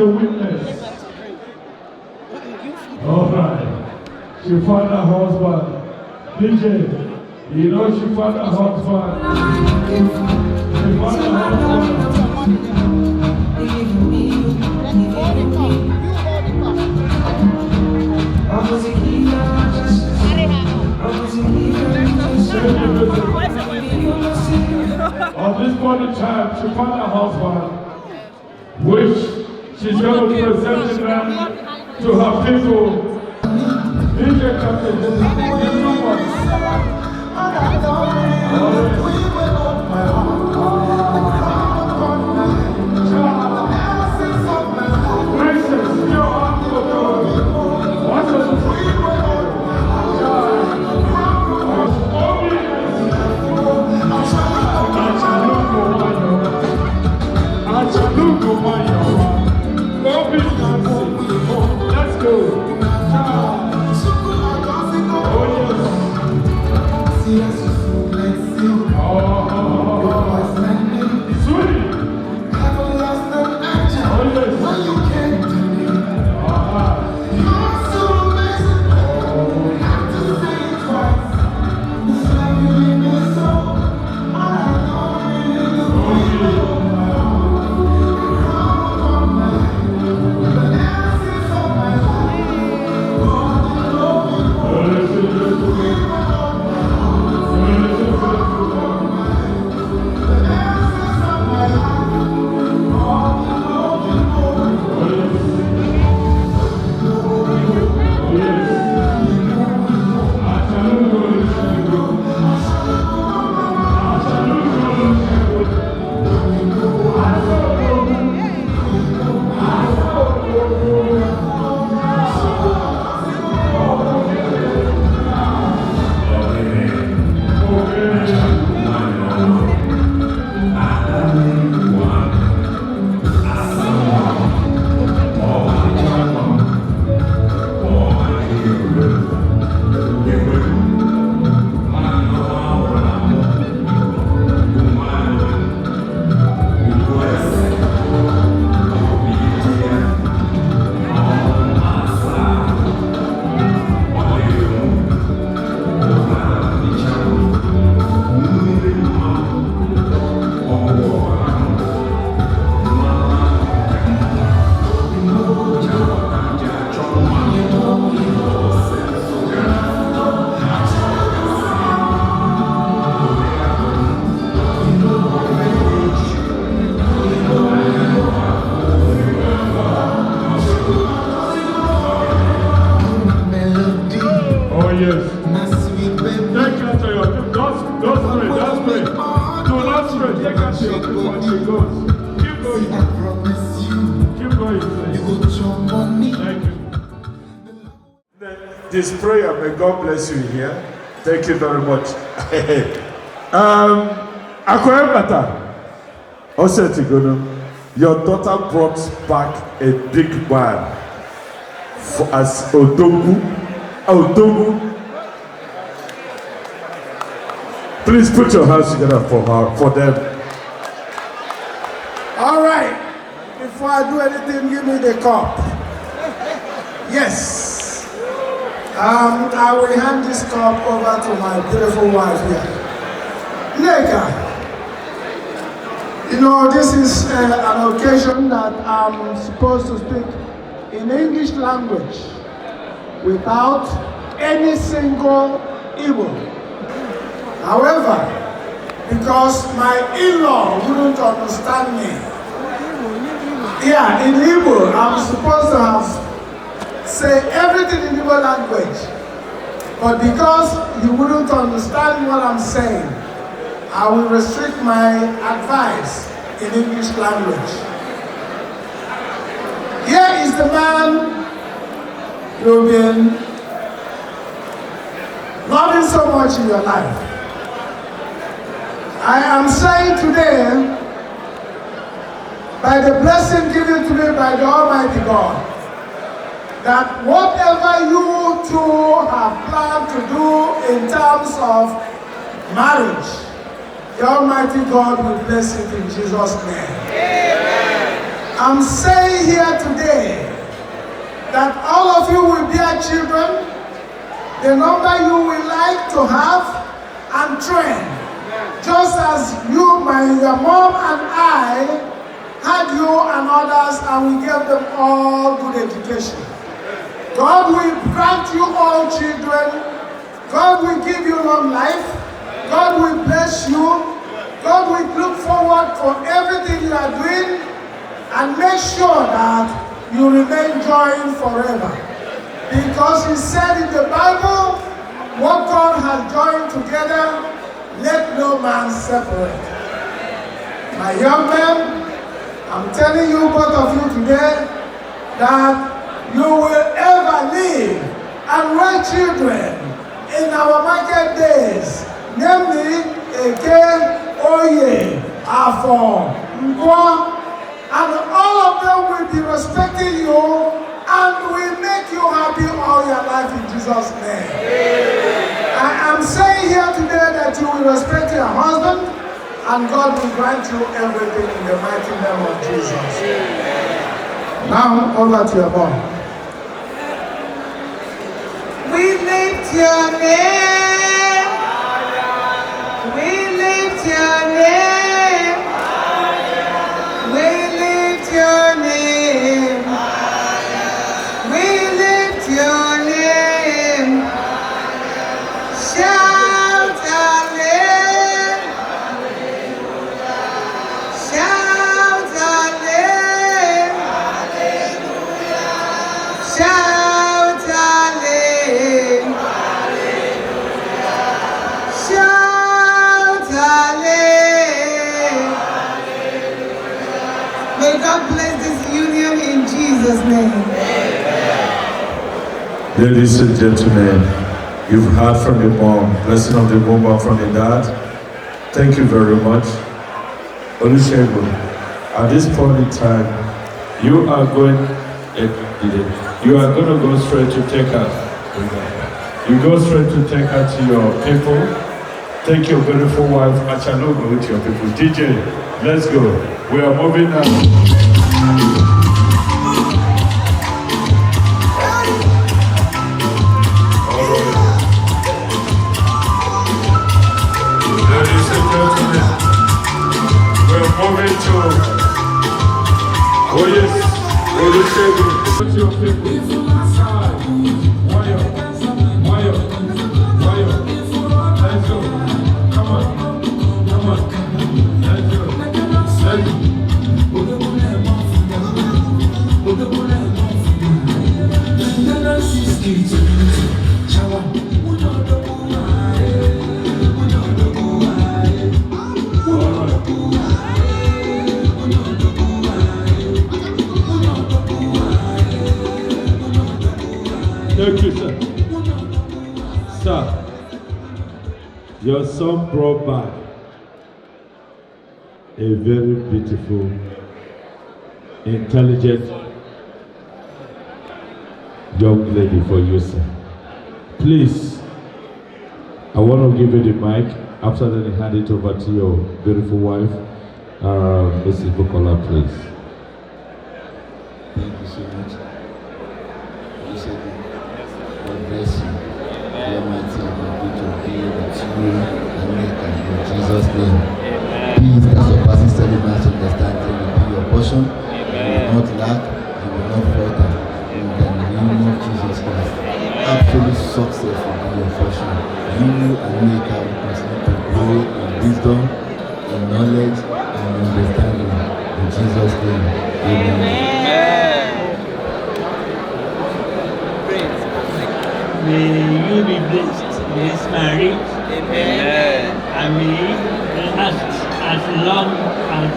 a witness. All right. She found her husband. DJ, you know she found her husband. She found her husband. On this point in time, she found her husband, which she's going to present them to her people. DJ Captain, this is let's go. This prayer, may God bless you here. Thank you very much. Akoyebata, Olusegun, your daughter brought back a big man as Odogu. Please put your hands together for them. All right. Before I do anything, give me the cup. Yes. I will hand this cup over to my beautiful wife here. Nneka, you know, this is an occasion that I'm supposed to speak in English language without any single Igbo. However, because my in-law wouldn't understand me, in Igbo, I'm supposed to have say everything in Igbo language, but because you wouldn't understand what I'm saying, I will restrict my advice in English language. Here is the man you've been loving so much in your life. I am saying today, by the blessing given to me by the Almighty God, that whatever you two have planned to do in terms of marriage, the Almighty God will bless it in Jesus' name. Amen. I'm saying here today that all of you will bear children, the number you will like to have and train. Just as your mom and I had you and others, and we gave them all good education. God will grant you all children. God will give you long life. God will bless you. God will look forward for everything you are doing and make sure that you remain joined forever. Because he said in the Bible, what God has joined together, let no man separate. My young men, I'm telling you, both of you today, that you will ever live and raise children in our market days, namely Eke, Oye, Afo, Nkwa, and all of them will be respecting you and will make you happy all your life in Jesus' name. I am saying here today that you will respect your husband and God will grant you everything in the mighty name of Jesus. Now, over to your mom. We lift your name. We lift your name. We lift your name. We lift your name. Shout hallelujah. Shout hallelujah. Shout hallelujah. Shout hallelujah. May God bless this union in Jesus' name. Ladies and gentlemen, you've heard from your mom, blessing of the woman from the dad. Thank you very much. Olusegun, at this point in time, you are going to go straight to take her. You go straight to take her to your people. Take your beautiful wife, Achalogo, with your people. DJ, let's go. We are moving now. Moving to, oh yes, Olusegun. Put your people aside. Wire. Let's go. Come on. Let's go. Thank you, sir. Sir, your son brought back a very beautiful, intelligent young lady for you, sir. Please, I want to give you the mic. After that, hand it over to your beautiful wife, Mrs. Bukola, please. Thank you so much. God bless you. The Almighty will be to be with you and Nneka in Jesus' name. Peace that surpasses every man's understanding will be your portion. You will not lack, you will not falter. In the name of Jesus Christ. Absolute success will be your portion. You and Nneka will continue to grow in wisdom, in knowledge, and understanding. In Jesus' name. Amen. May you be blessed in this marriage. Amen. And may it last as long as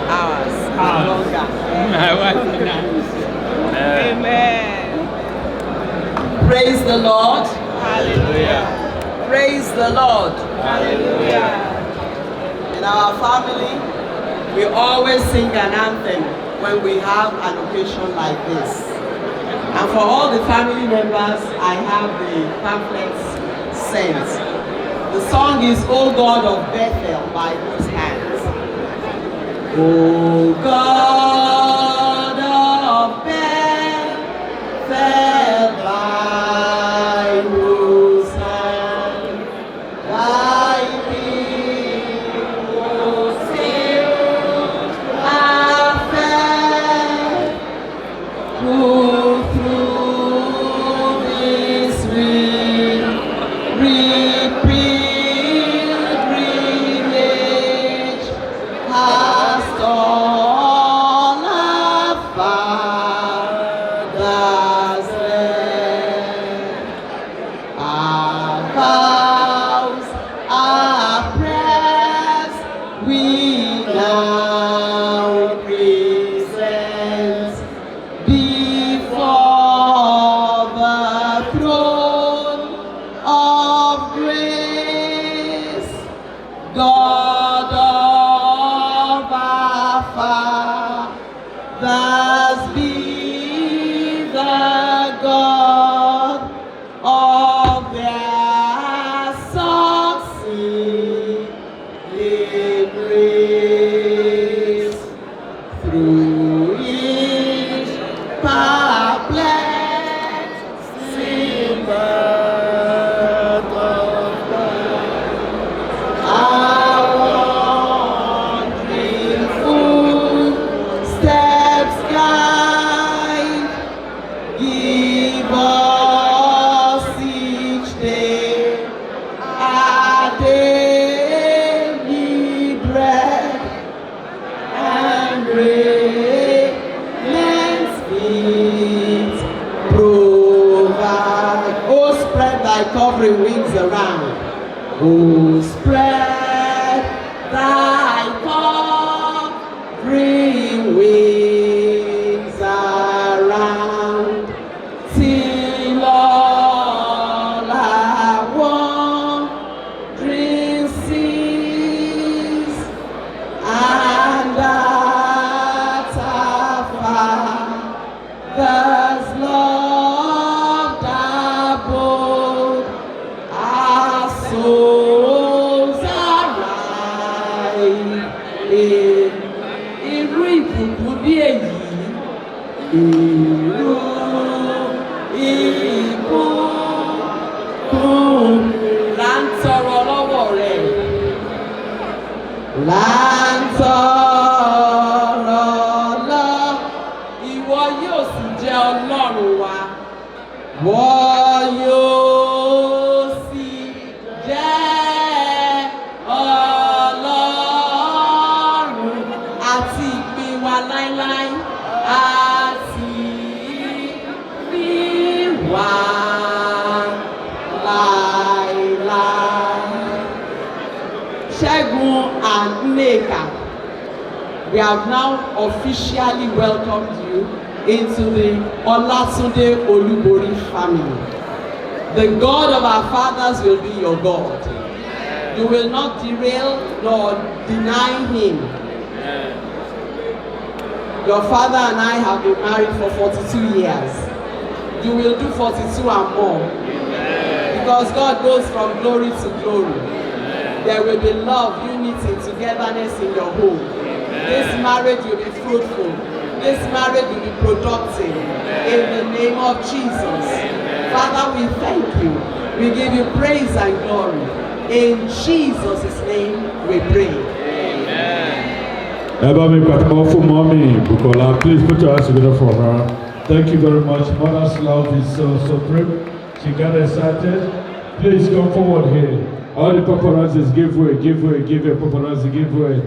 ours. Longer. My wife and I. Amen. Praise the Lord. Hallelujah. Praise the Lord. Hallelujah. In our family, we always sing an anthem when we have an occasion like this. And for all the family members, I have the pamphlets sent. The song is O God of Bethel by whose hands. O God of perfect by whose hand thy people still are fed, who through this weary pilgrimage hast all our fathers led. Our vows, our prayers, we now present before the throne of grace. God of our fathers, be the God of their succeeding grace. Through each perplexing birth of God, our wandering footsteps guide. Give us each day our daily bread, and raiment fit provide. Oh, spread thy covering wings around. Oh, spread thy covering wings around, till all our wandering cease, and that our Father's loved abode, our souls arise in irú ìbùkún bí èyí, irú ìbùkún là ń tọrọ lọ́wọ́ rẹ̀, là ń tọrọ lọ, ìwọ yóò sì jẹ́ Ọlọ́run wa, wọ́n yóò sì jẹ́ Ọlọ́run àti ìpín wa láíláí, àti ìpín wa láíláí. Segun and Nneka, we have now officially welcomed you into the Olubori family. The God of our fathers will be your God. You will not derail nor deny him. Your father and I have been married for 42 years. You will do 42 and more. Because God goes from glory to glory. There will be love, unity, togetherness in your home. This marriage will be fruitful. This marriage will be productive. In the name of Jesus. Father, we thank you. We give you praise and glory. In Jesus' name we pray. Mommy, Bukola, please put your hands together for her. Thank you very much. Mother's love is so supreme. She got excited. Please come forward here. All the paparazzis, give way, paparazzi, give way.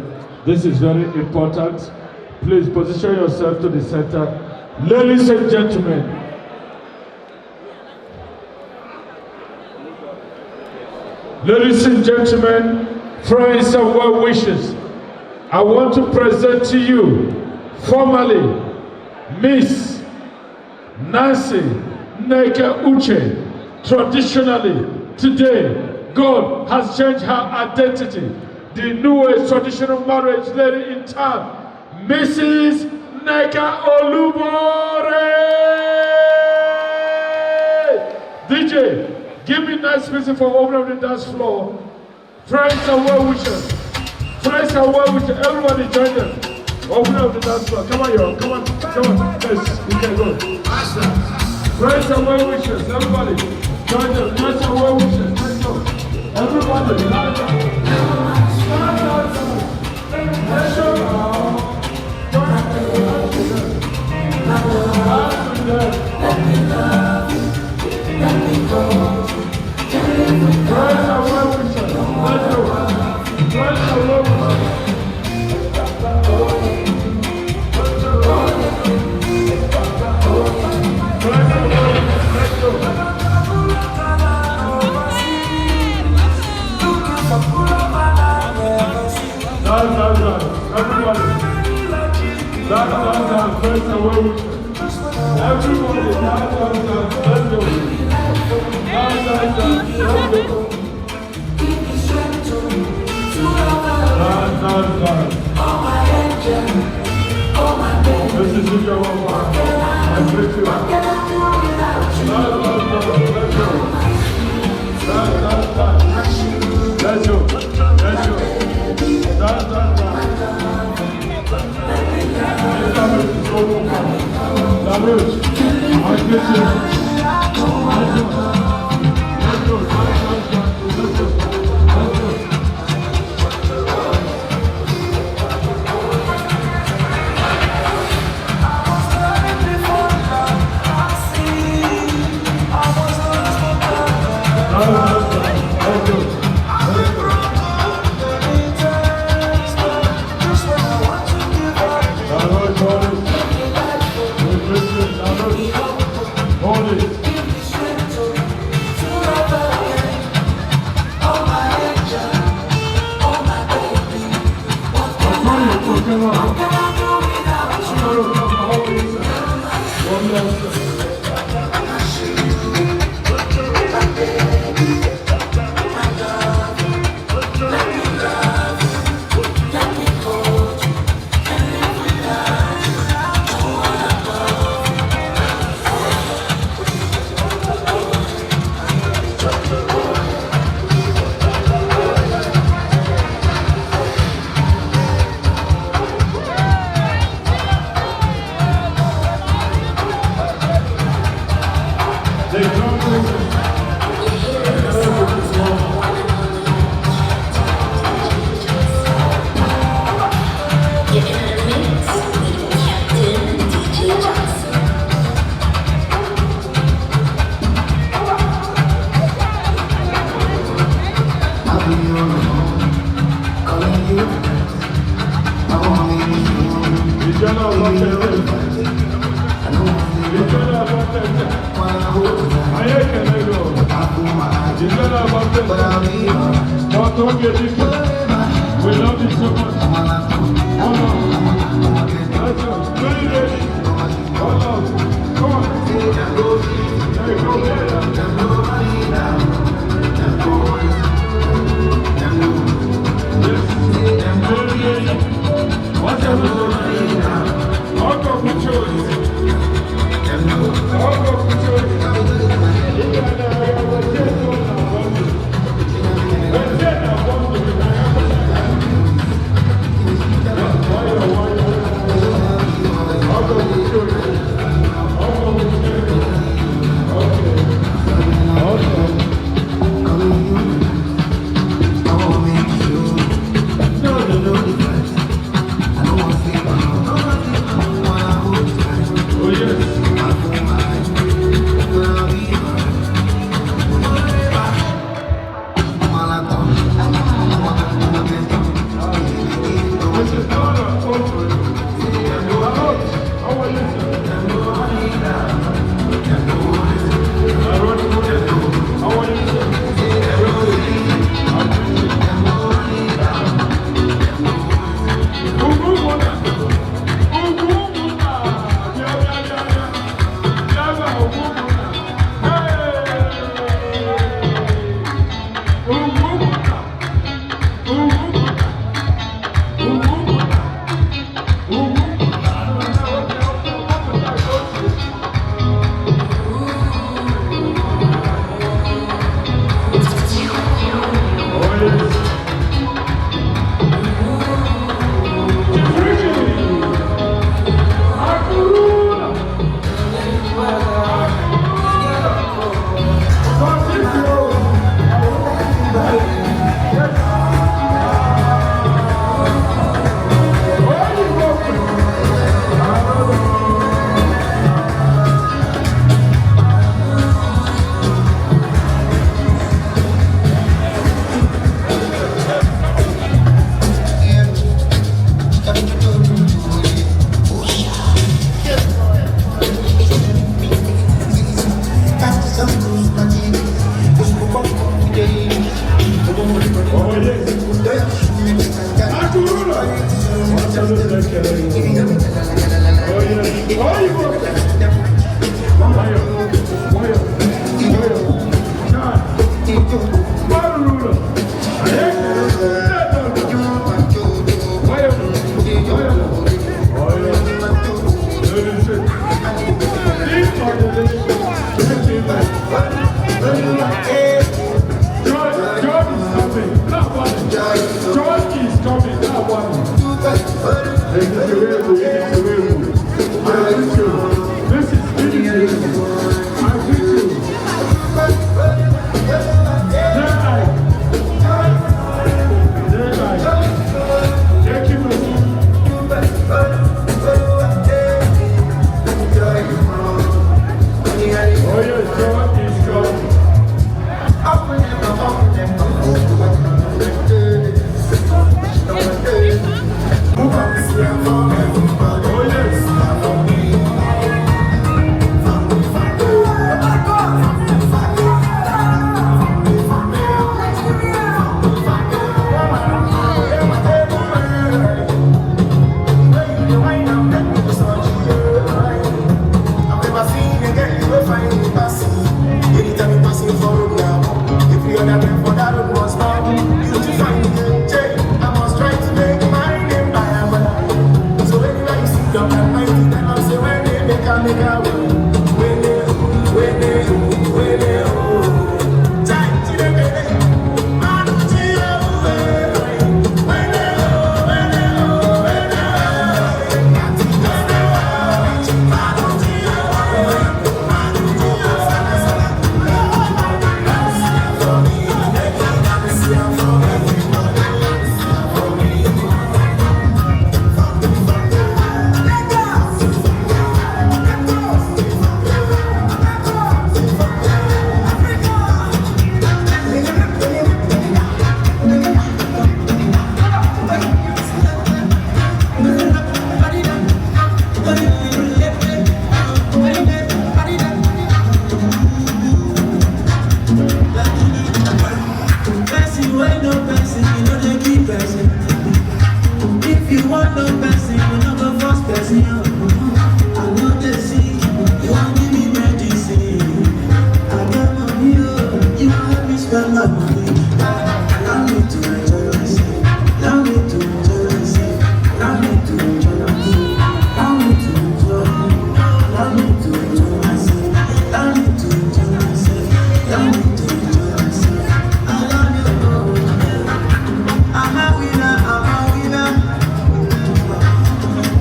This is very important. Please position yourself to the center. Ladies and gentlemen, friends and well wishes, I want to present to you formally Miss Nancy Nneka Uche. Traditionally, today, God has changed her identity. The newest traditional marriage lady in town, Mrs. Nneka Olubori. DJ, give me nice music for opening up the dance floor. Friends and well wishers. Friends and well wishers. Everybody join them. Open up the dance floor. Come on, y'all. Come on. Yes, you can go. Praise and well wishes, everybody. Join them. Praise and well wishes. Let's go. Everybody, line up. Let's go. Let me love you. Let me go. Praise and well wishes. Let's go. Praise and well wishes. Everybody. First and well wishes. Everybody, let's go. Let's go. This is your one. I bless you. Let's go.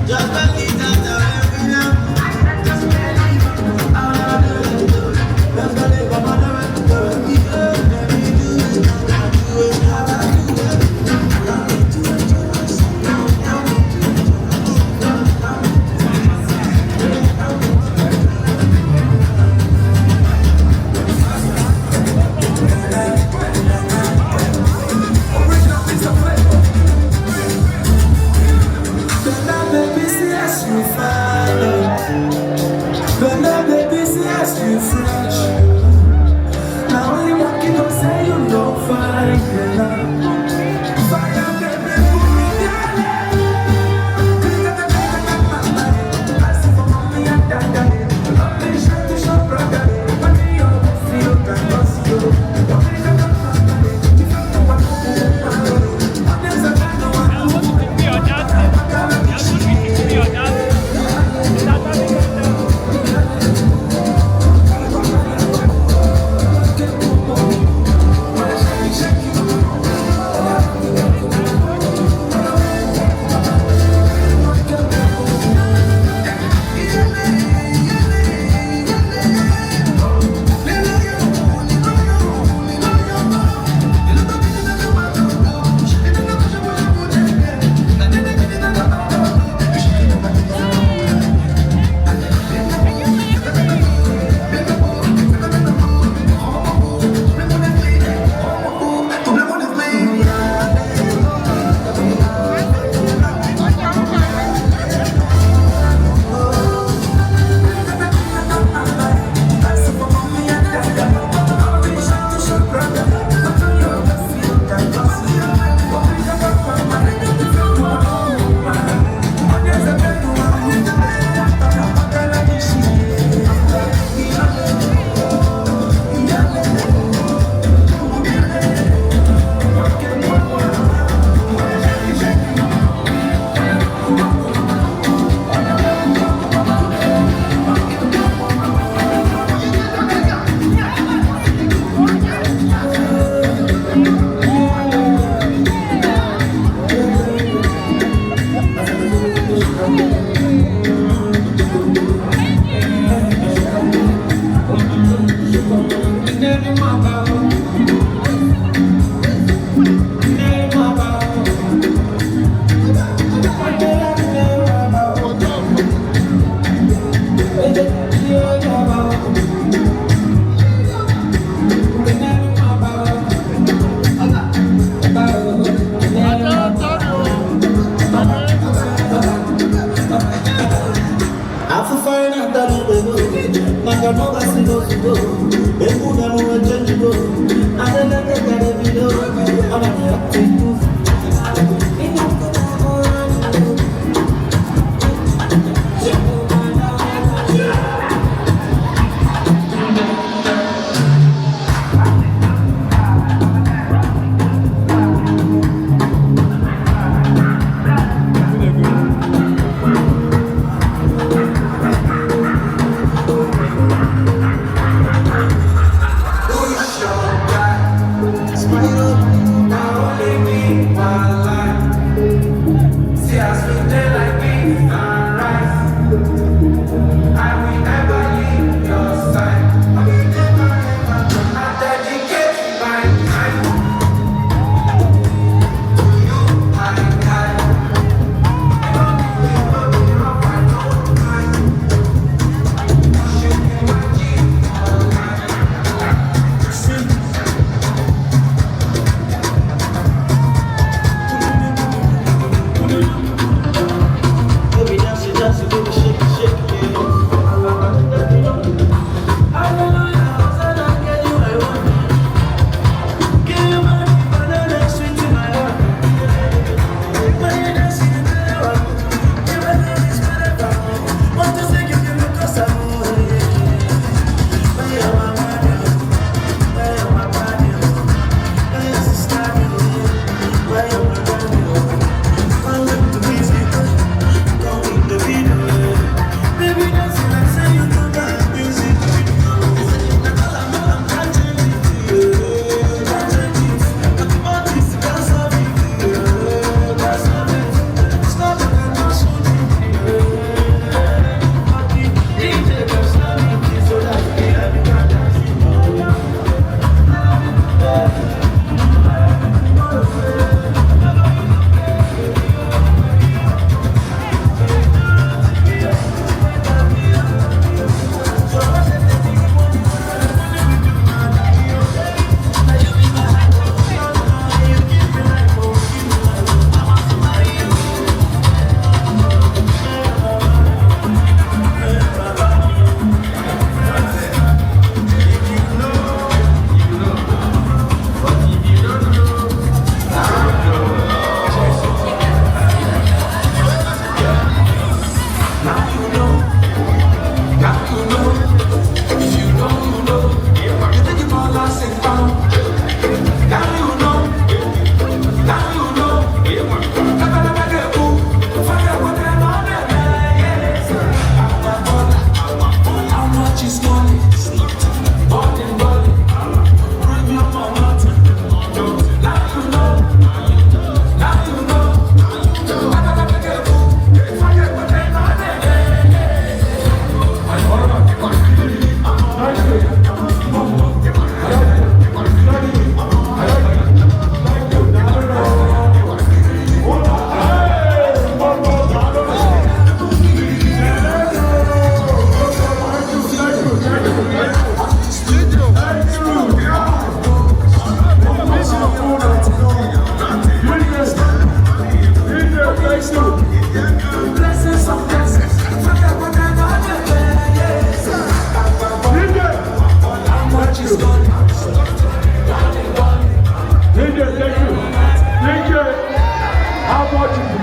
Just like it.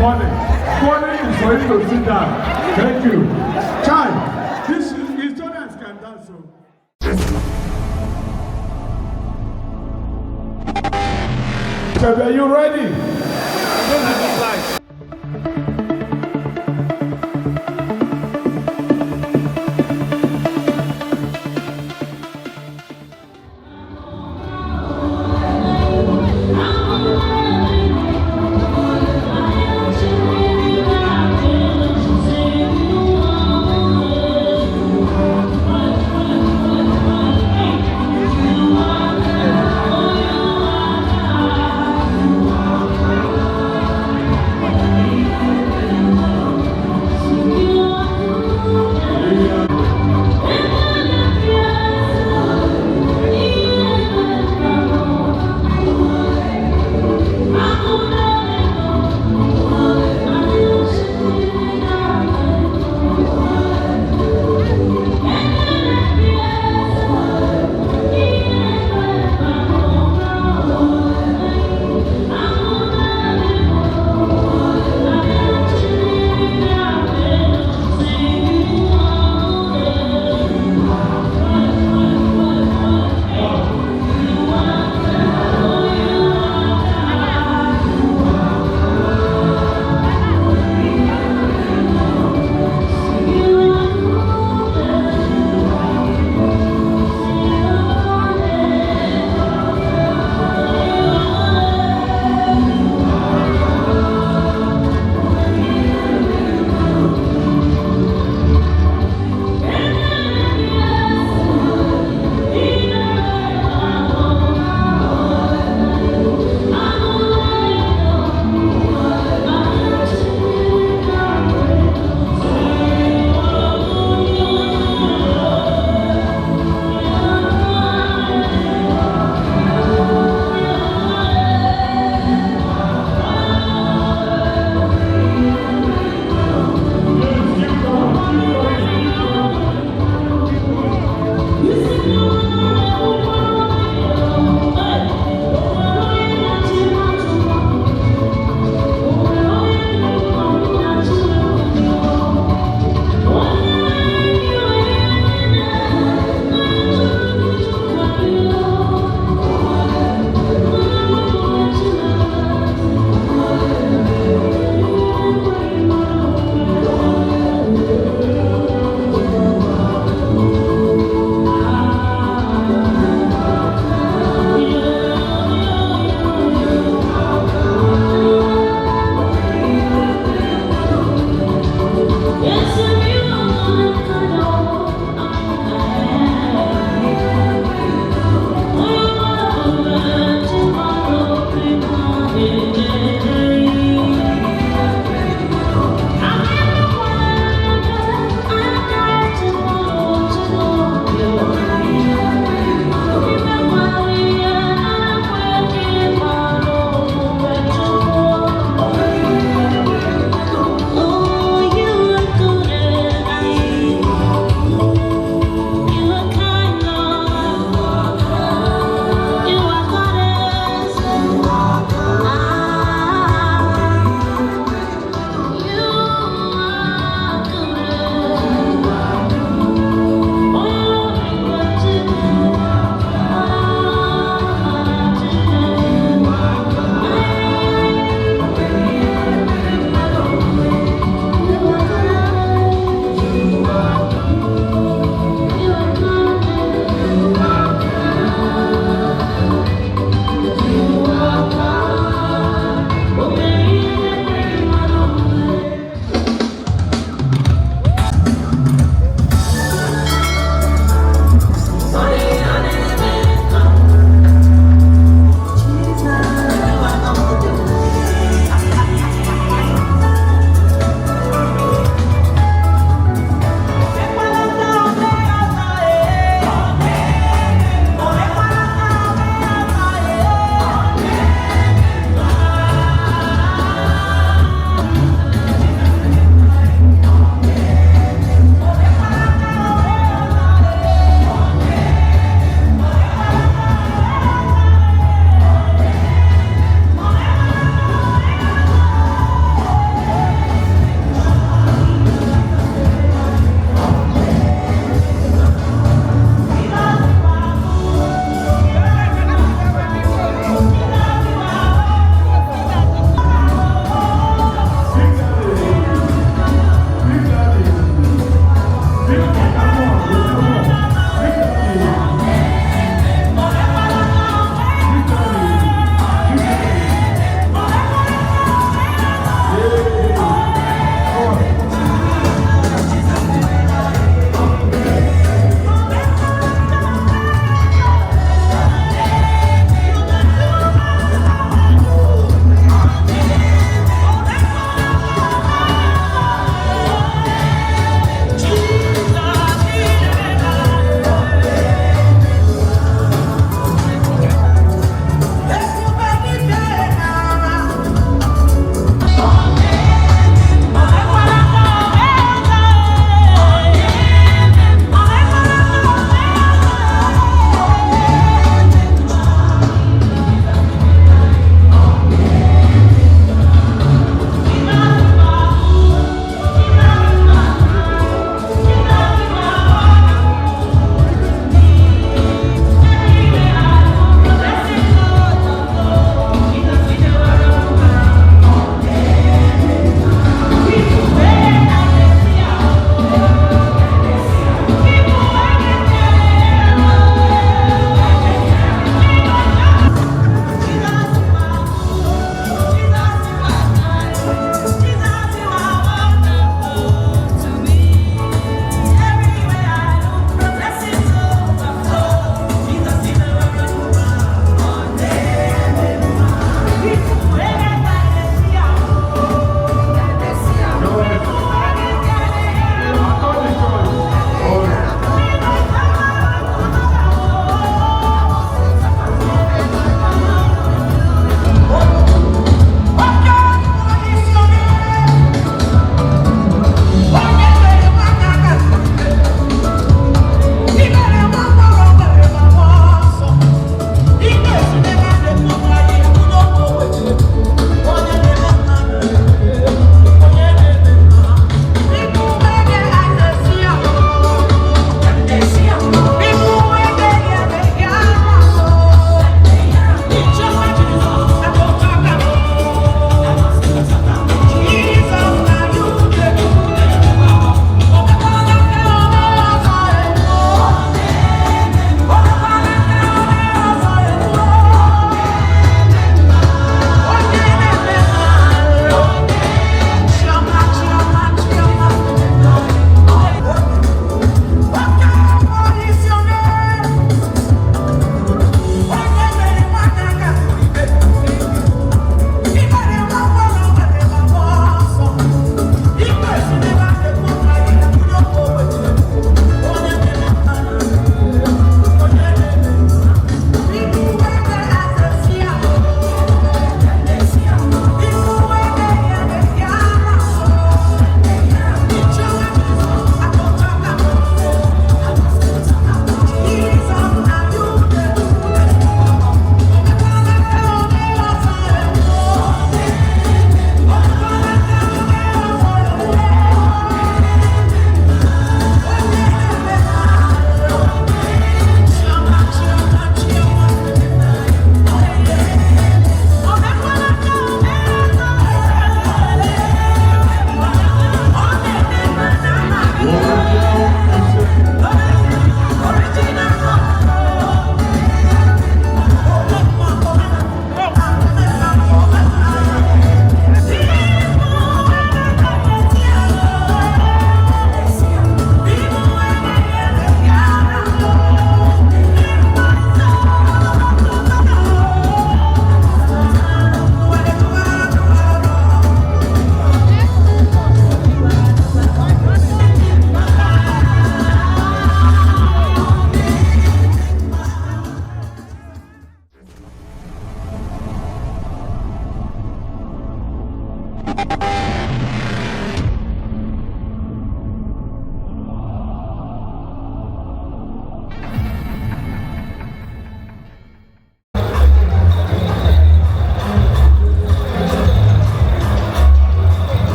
morning. Morning is for you to sit down. Thank you. Chai, these students can dance. So, are you ready?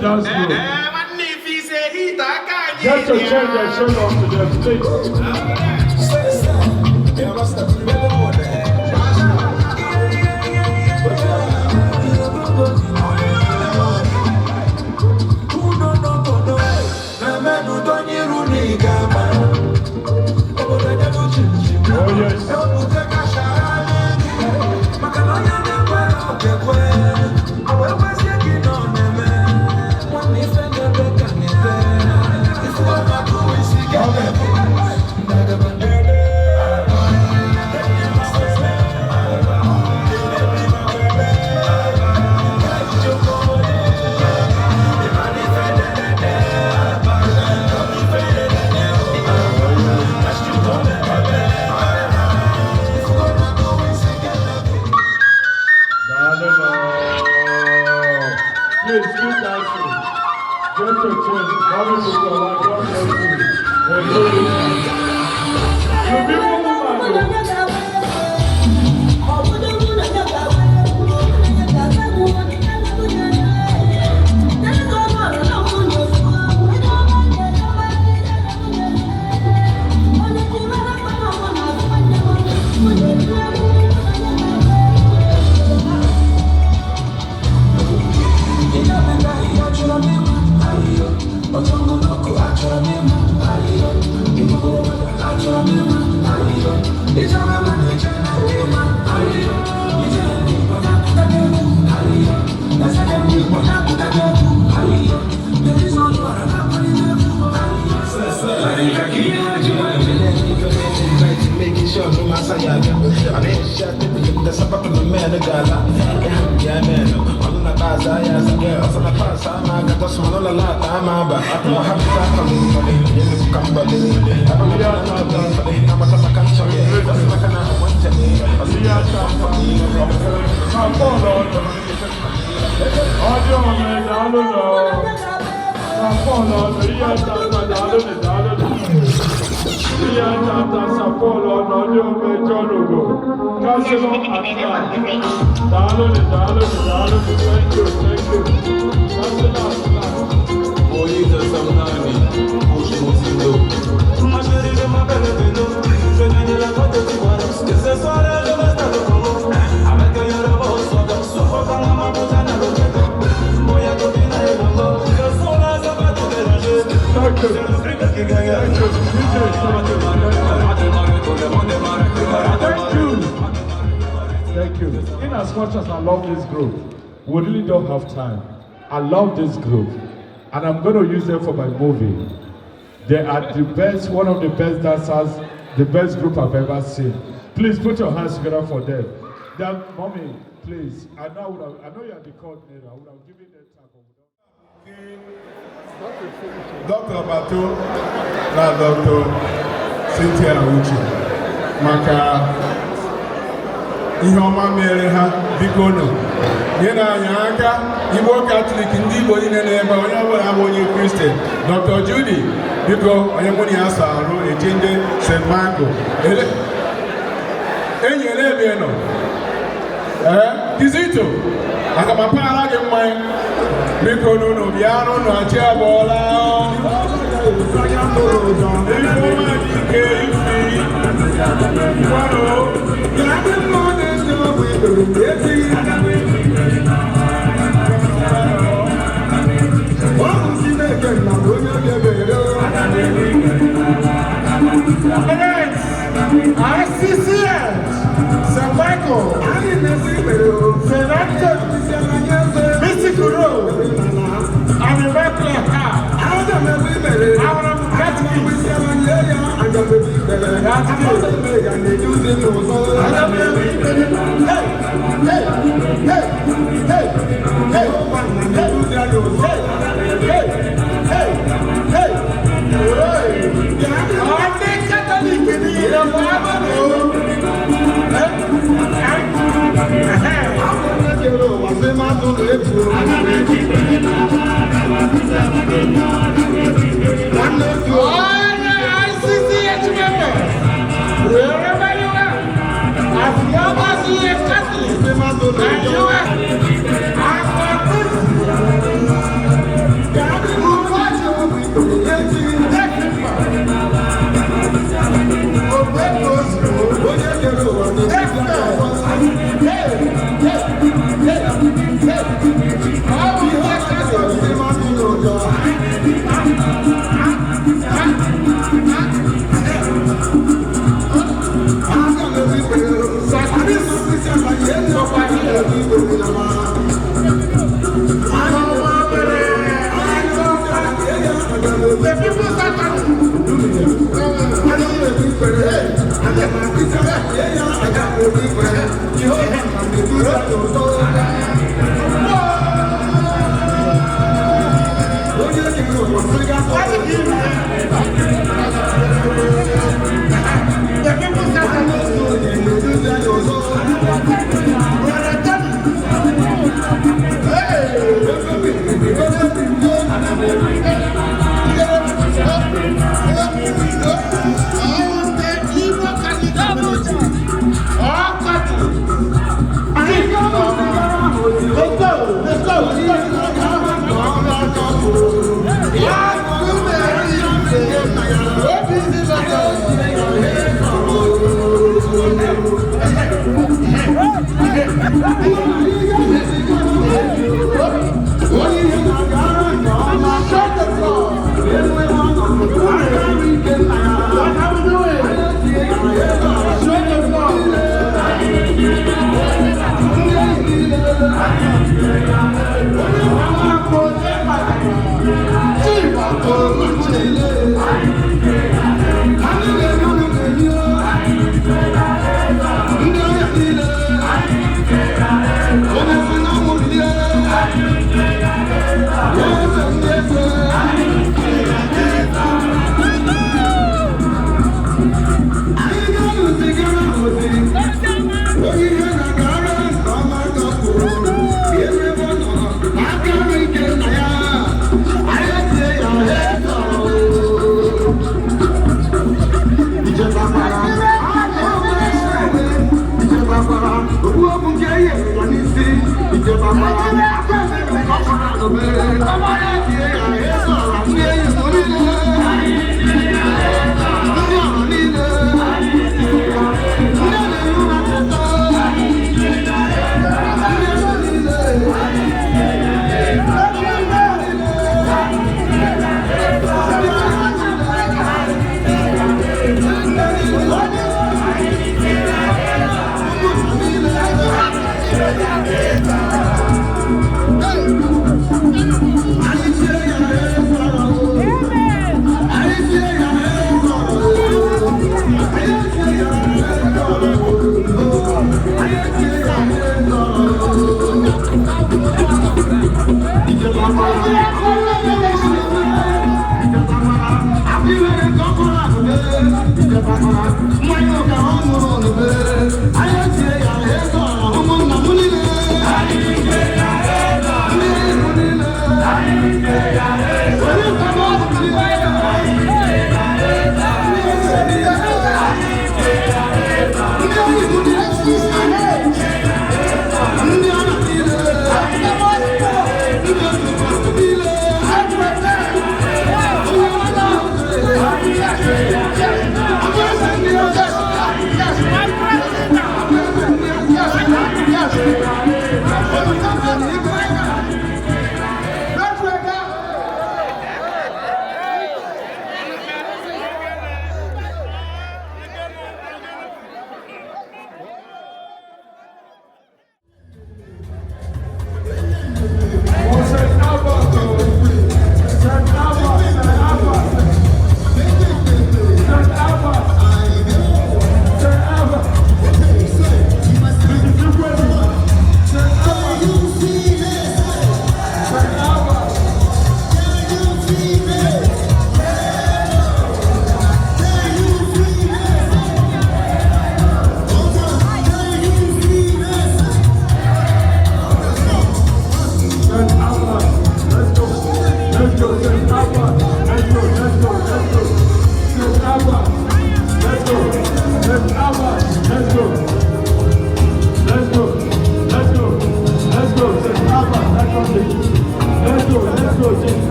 dance group. Get to change their shirt off to them, please. Oh yes. Please keep dancing. Get your change. God bless you. You people move Thank you. In as much as I love this group, we really don't have time. I love this group, and I'm going to use them for my movie. They are the best, one of the best dancers, the best group I've ever seen. Please put your hands together for them. Then, mommy, please. I know you are the coordinator. I would have given them time. Dr. Bato na Dr. Cynthia Uche maka ihe ọma mere ha biko nụ nyere anyị aka Igbo Catholic ndị Igbo niile na-ebe onye ọbụla abụ onye Christian. Dr. Judy biko onye mụ na ya so arụ eje ndị St. Michael enyere ebe nọ Kizito aka ma para gị mmanya biko n'ụlọ bịa n'ụlọ achị abụọla St. Michael, St. Anthony, Mystical Road, and the Bethlehem car. I want to get me. Wherever you are, as long as you are Catholic, and you are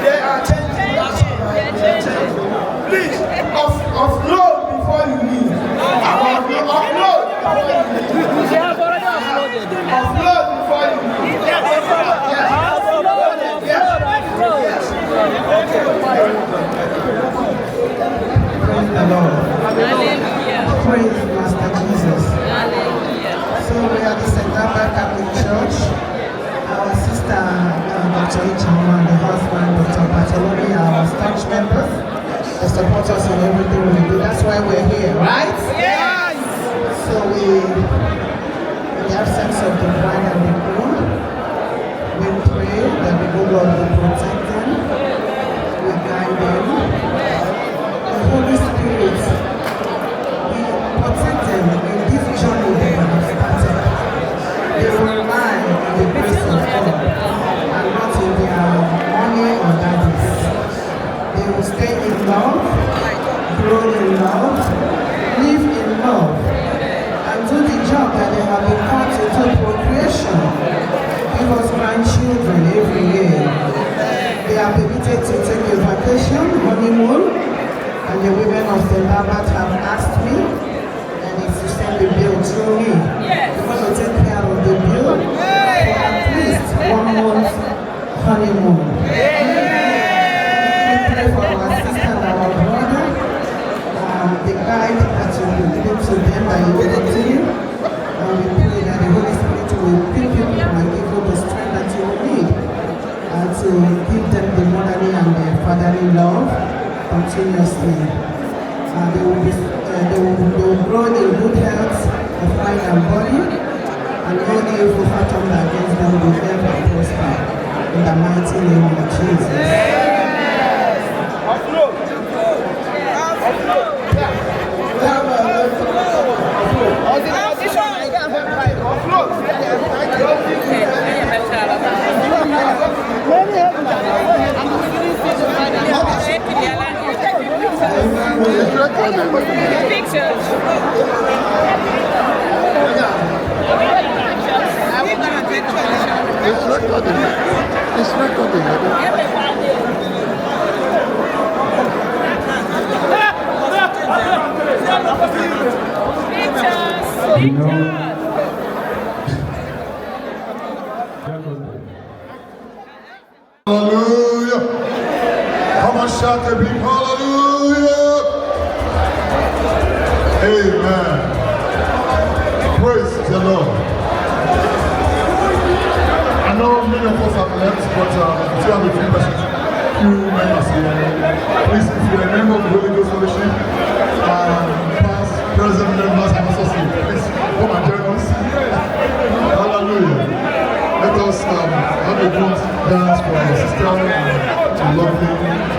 They are changing. Please, offload before you leave. Offload before you leave. Offload before you leave. Yes. Praise the Lord. Praise Master Jesus. So we are the St. Albert Catholic Church. Our sister, Dr. Ichama, and the husband, Dr. Bartolome, are our staunch members. They support us in everything we do. That's why we're here, right? Yes! So in the absence of the bride and the groom, we pray that the good Lord will protect them, will guide them. The Holy Spirit will protect them in this journey they have started. They will rely on the grace of God and not in their money or daddies. They will stay in love, grow in love, live in love, and do the job that they have been called to do, procreation. Give us grandchildren every year. They are permitted to take a vacation, honeymoon, and the women of St. Albert have asked me, and it's to send the bill through me. We're going to take care of the bill for at least 1 month honeymoon. We pray for our sister and our brother, the guide that you will give to them, that you will continue. And we pray that the Holy Spirit will pick you up and give you the strength that you will need to give them the motherly and the fatherly love continuously. They will grow in good health of mind and body, and no evil fortune against them will ever prosper. In the mighty name of Jesus. It's recording. Hallelujah. Come on, shout the big hallelujah. Amen. Praise the Lord. I know many of us have left, but still have a few persons, few members here. Please, if you're a member of the Holy Ghost Fellowship, past, present members, and associates, please come and join us. Hallelujah. Let us have a good dance for our sister and lovely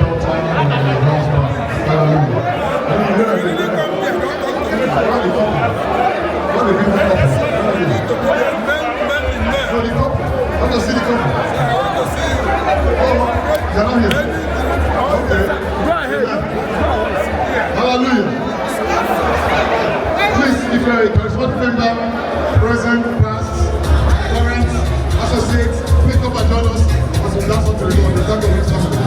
daughter and husband. Hallelujah. What the people I want to see the couple. You're not here. Okay. Hallelujah. Please, if you're a charismatic member, present, past, current, associate, please come and join us as we dance unto the Lord. The thank of His family.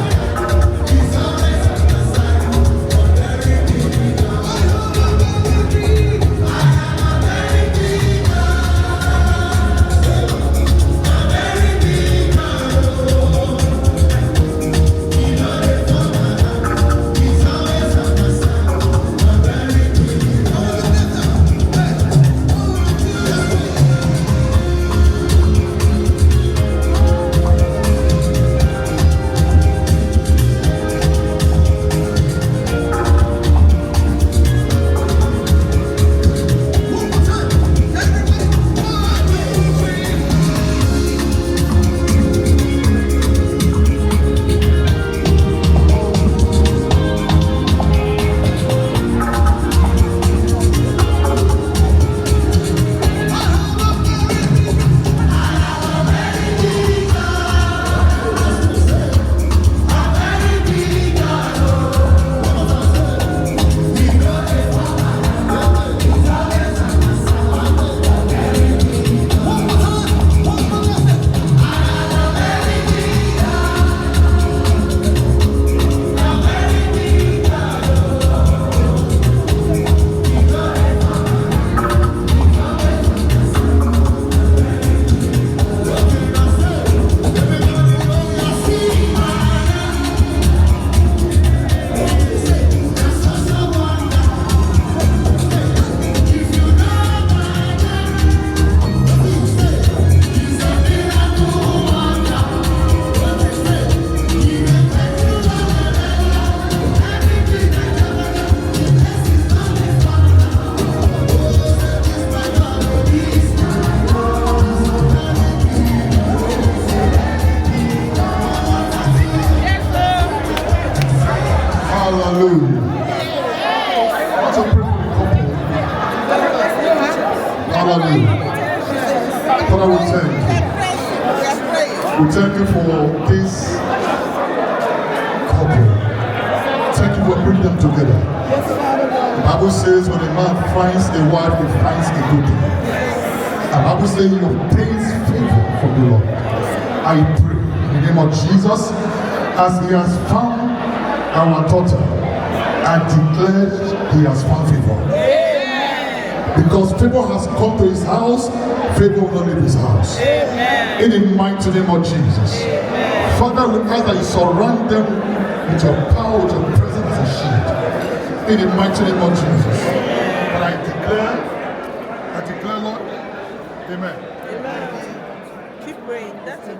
Oh, thank you. We thank you for this couple. Thank you for bringing them together. The Bible says when a man finds a wife, he finds a good thing. The Bible says he obtains favor from the Lord. I pray in the name of Jesus, as he has found our daughter, I declare he has found favor. Because favor has come to his house, favor will not leave his house. Amen. In the mighty name of Jesus. Amen. Father, we ask that you surround them with your power, with your presence as a shield. In the mighty name of Jesus. But I declare, Lord, amen. Amen. Keep praying. That's it.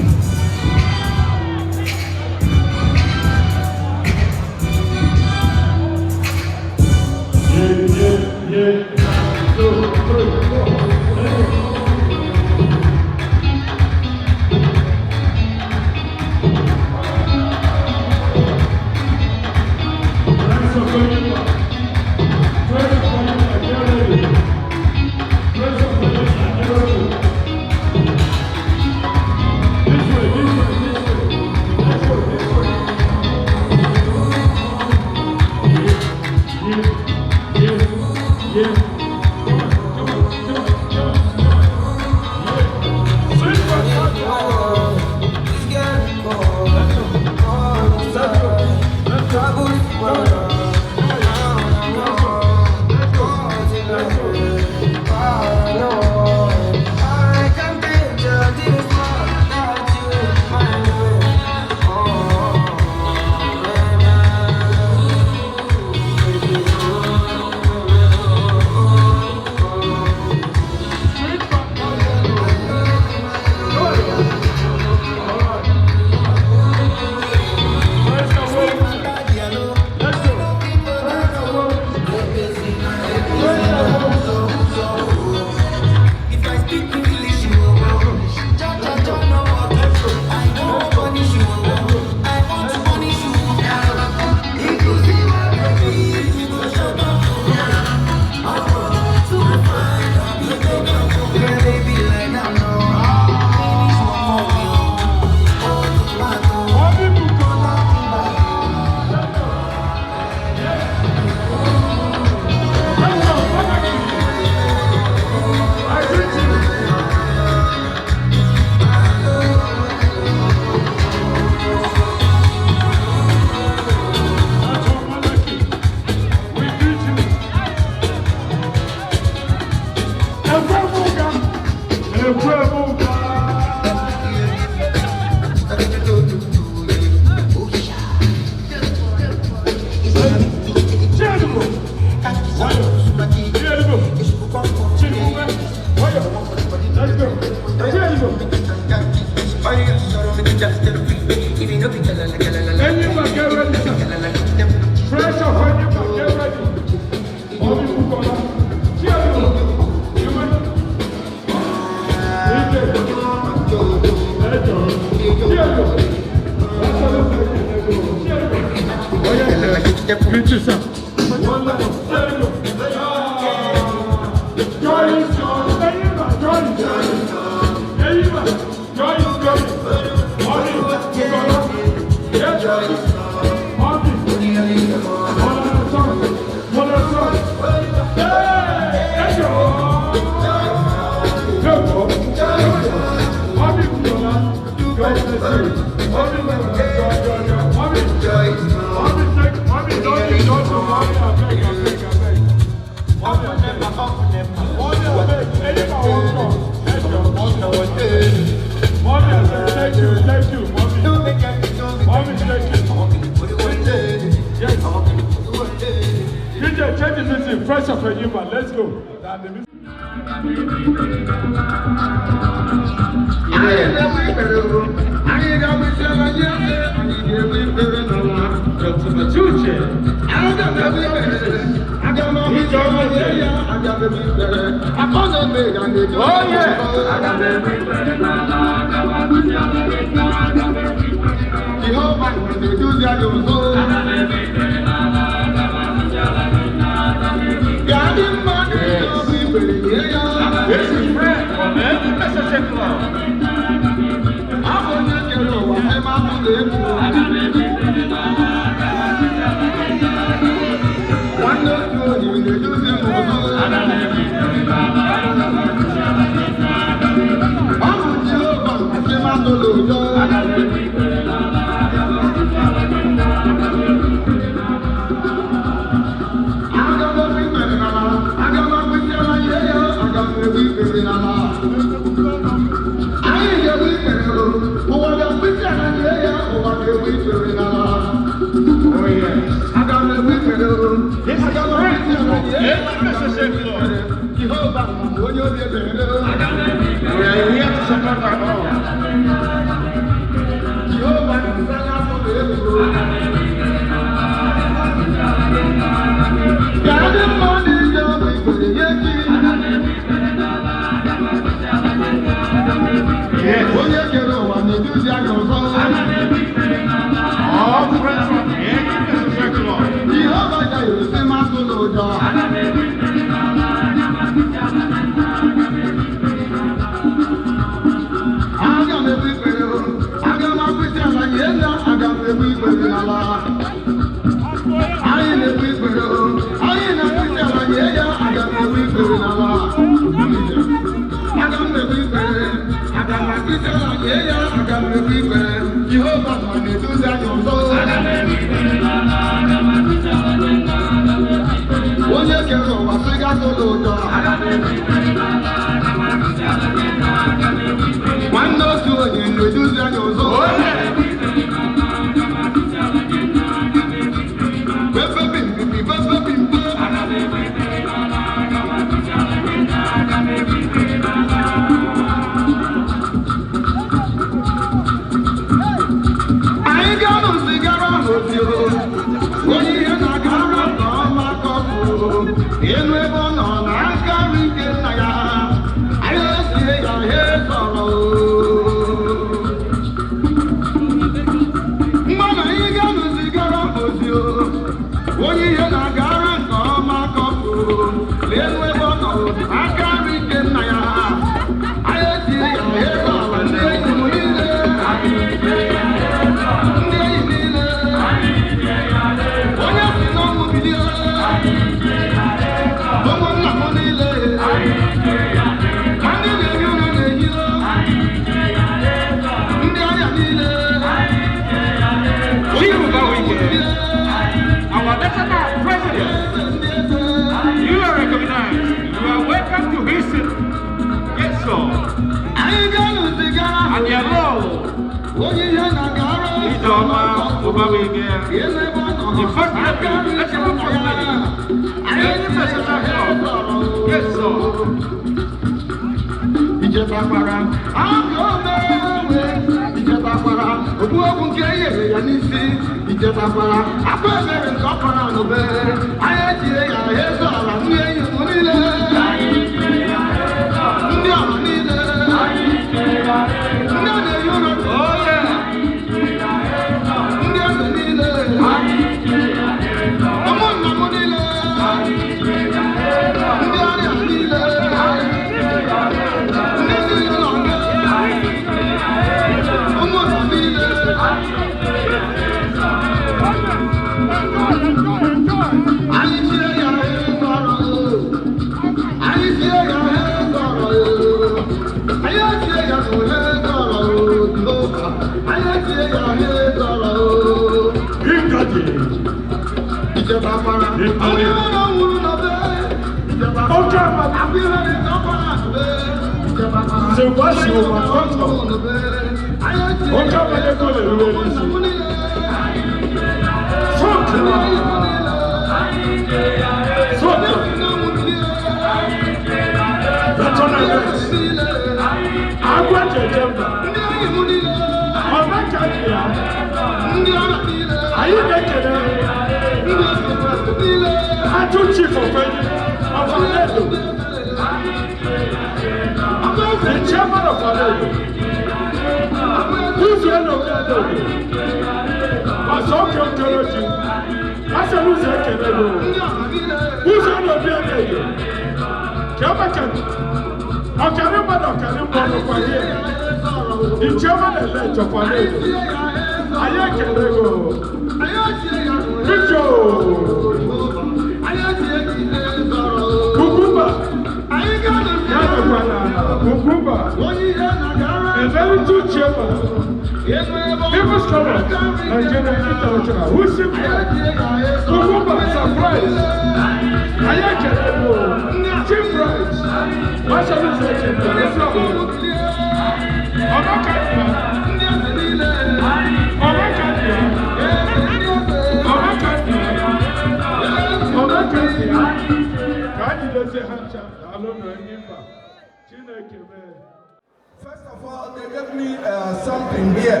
First of all, they gave me something here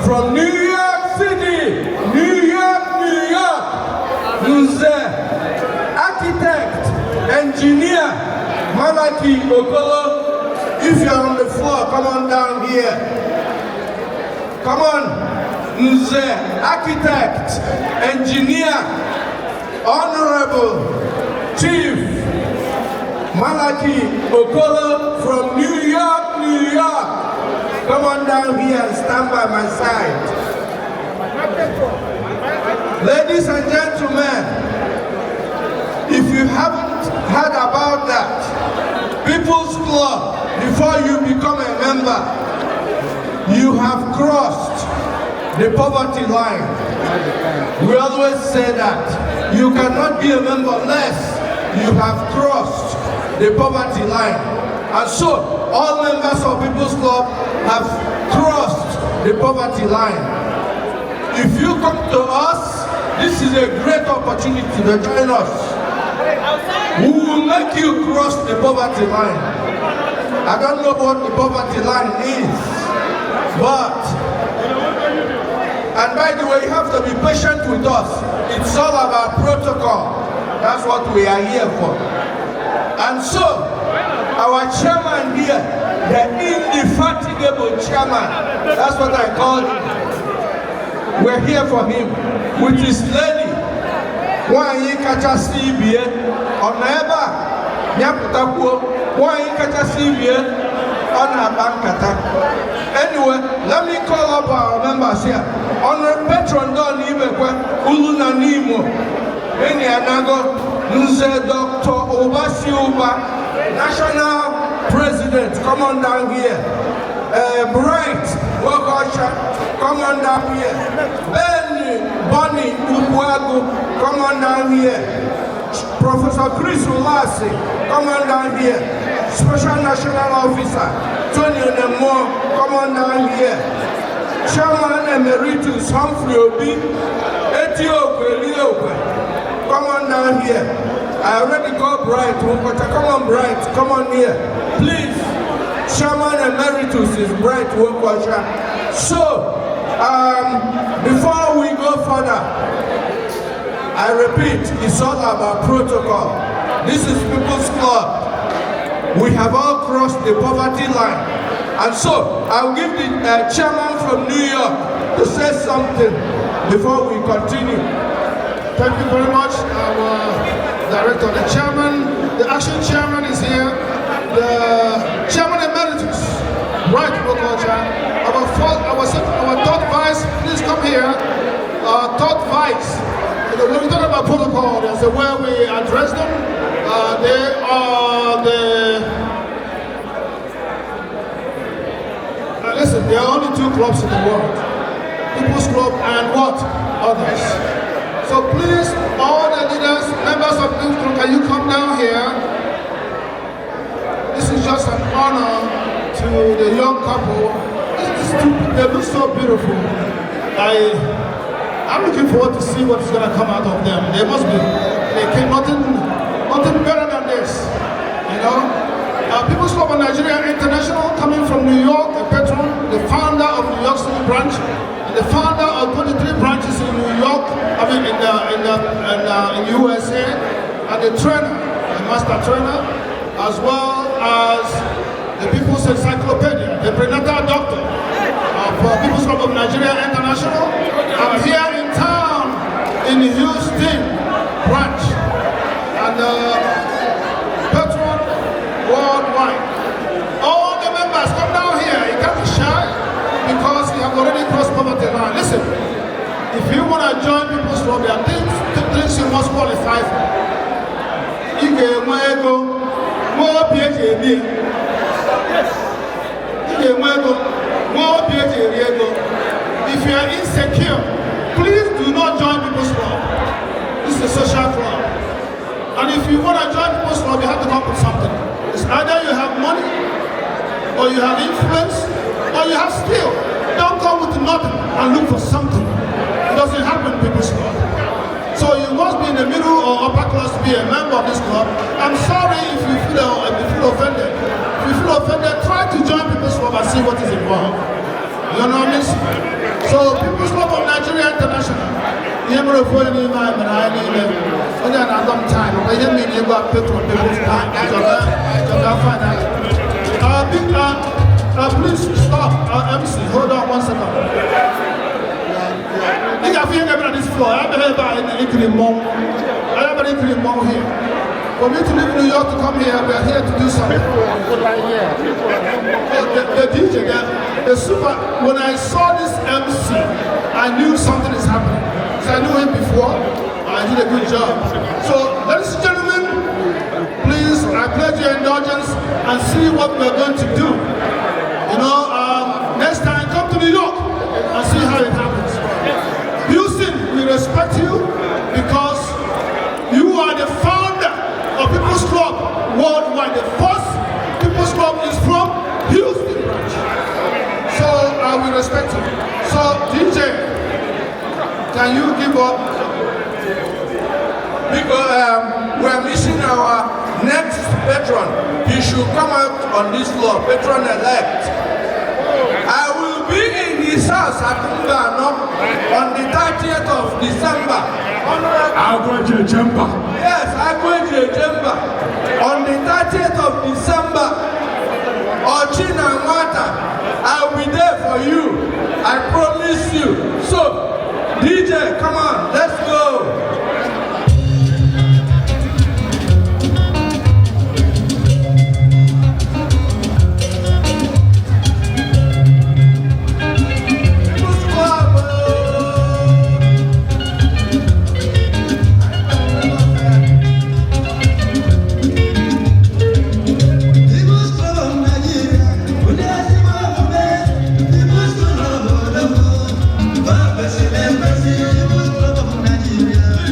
from New York City, New York. Nze, architect, engineer, Malaki Okolo. If you're on the floor, come on down here. Come on, Nze, architect, engineer, honorable chief Malaki Okolo from New York. Come on down here and stand by my side. Ladies and gentlemen, if you haven't heard about that, People's Club, before you become a member, you have crossed the poverty line. We always say that. You cannot be a member unless you have crossed the poverty line. And so, all members of People's Club have crossed the poverty line. If you come to us, this is a great opportunity to join us. We will make you cross the poverty line. I don't know what the poverty line is, but, and by the way, you have to be patient with us. It's all about protocol. That's what we are here for. And so, our chairman here, the indefatigable chairman, that's what I call him. We're here for him with his lady. One ye kacha CBA on eba nyaputakuo. One ye kacha CBA on a bankata. Anyway, let me call up our members here. Honorable Patron Don Ibekwe Uluna Nimo Eni Anago Nze Dr. Obasi Uba, National President. Come on down here. Bright Wagosha, come on down here. Ben Bonnie Ubuagu, come on down here. Professor Chris Ulasi, come on down here. Special National Officer Tony Onemo, come on down here. Chairman Emeritus Humphrey Obi, Etiokwe, come on down here. I already called Bright, but come on Bright, come on here. Please, Chairman Emeritus is Bright Wokwasha. So, before we go further, I repeat, it's all about protocol. This is People's Club. We have all crossed the poverty line. And so, I'll give the chairman from New York to say something before we continue. Thank you very much, our director. The chairman, the action chairman is here. The chairman emeritus, Bright Wokwasha. Our third vice, please come here. Our third vice. When we talk about protocol, there's a way we address them. They are listen, there are only two clubs in the world. People's Club and what? Others. So please, all the leaders, members of People's Club, can you come down here? This is just an honor to the young couple. They look so beautiful. I'm looking forward to see what is going to come out of them. They must be, they came nothing better than this, you know. People's Club of Nigeria International, coming from New York, a patron, the founder of New York City branch, and the founder of 23 branches in New York, in USA, and the trainer, the master trainer, as well as the People's Encyclopedia, the prenatal doctor of People's Club of Nigeria International. I'm here in town in the Houston branch, and patron worldwide. All the members, come down here. You can't be shy because you have already crossed poverty line. Listen, if you want to join People's Club, there are things you must qualify for. If you are insecure, please do not join People's Club. This is a social club. And if you want to join People's Club, you have to come with something. It's either you have money, or you have influence, or you have skill. Don't come with nothing and look for something. It doesn't happen in People's Club. So you must be in the middle or upper class to be a member of this club. I'm sorry if you feel offended. If you feel offended, try to join People's Club and see what is involved. You know what I mean? So People's Club of Nigeria International. You have a phone in my mind, I need them. And then I don't time. But you mean you got people People's Club. Please stop. MC, hold on 1 second. I got this floor. I have here. For me to live in New York to come here, we are here to do something. The DJ, the super. When I saw this MC, I knew something is happening. So I knew him before. I did a good job. So, ladies and gentlemen, please, I pledge your indulgence and see what we are going to do. You know, next time, come to New York and see how it happens. Houston, we respect you because you are the founder of People's Club worldwide. The first People's Club is from Houston branch. So we respect you. So DJ, can you give up? Because we are missing our next patron. He should come out on this floor, patron elect. I will be in his house at Mbano on the 30th of December. I'll go to Jemba. Yes, I'm going to Jemba. On the 30th of December, Ochina Mata, I'll be there for you. I promise you. So, DJ, come on, let's go. Yeah.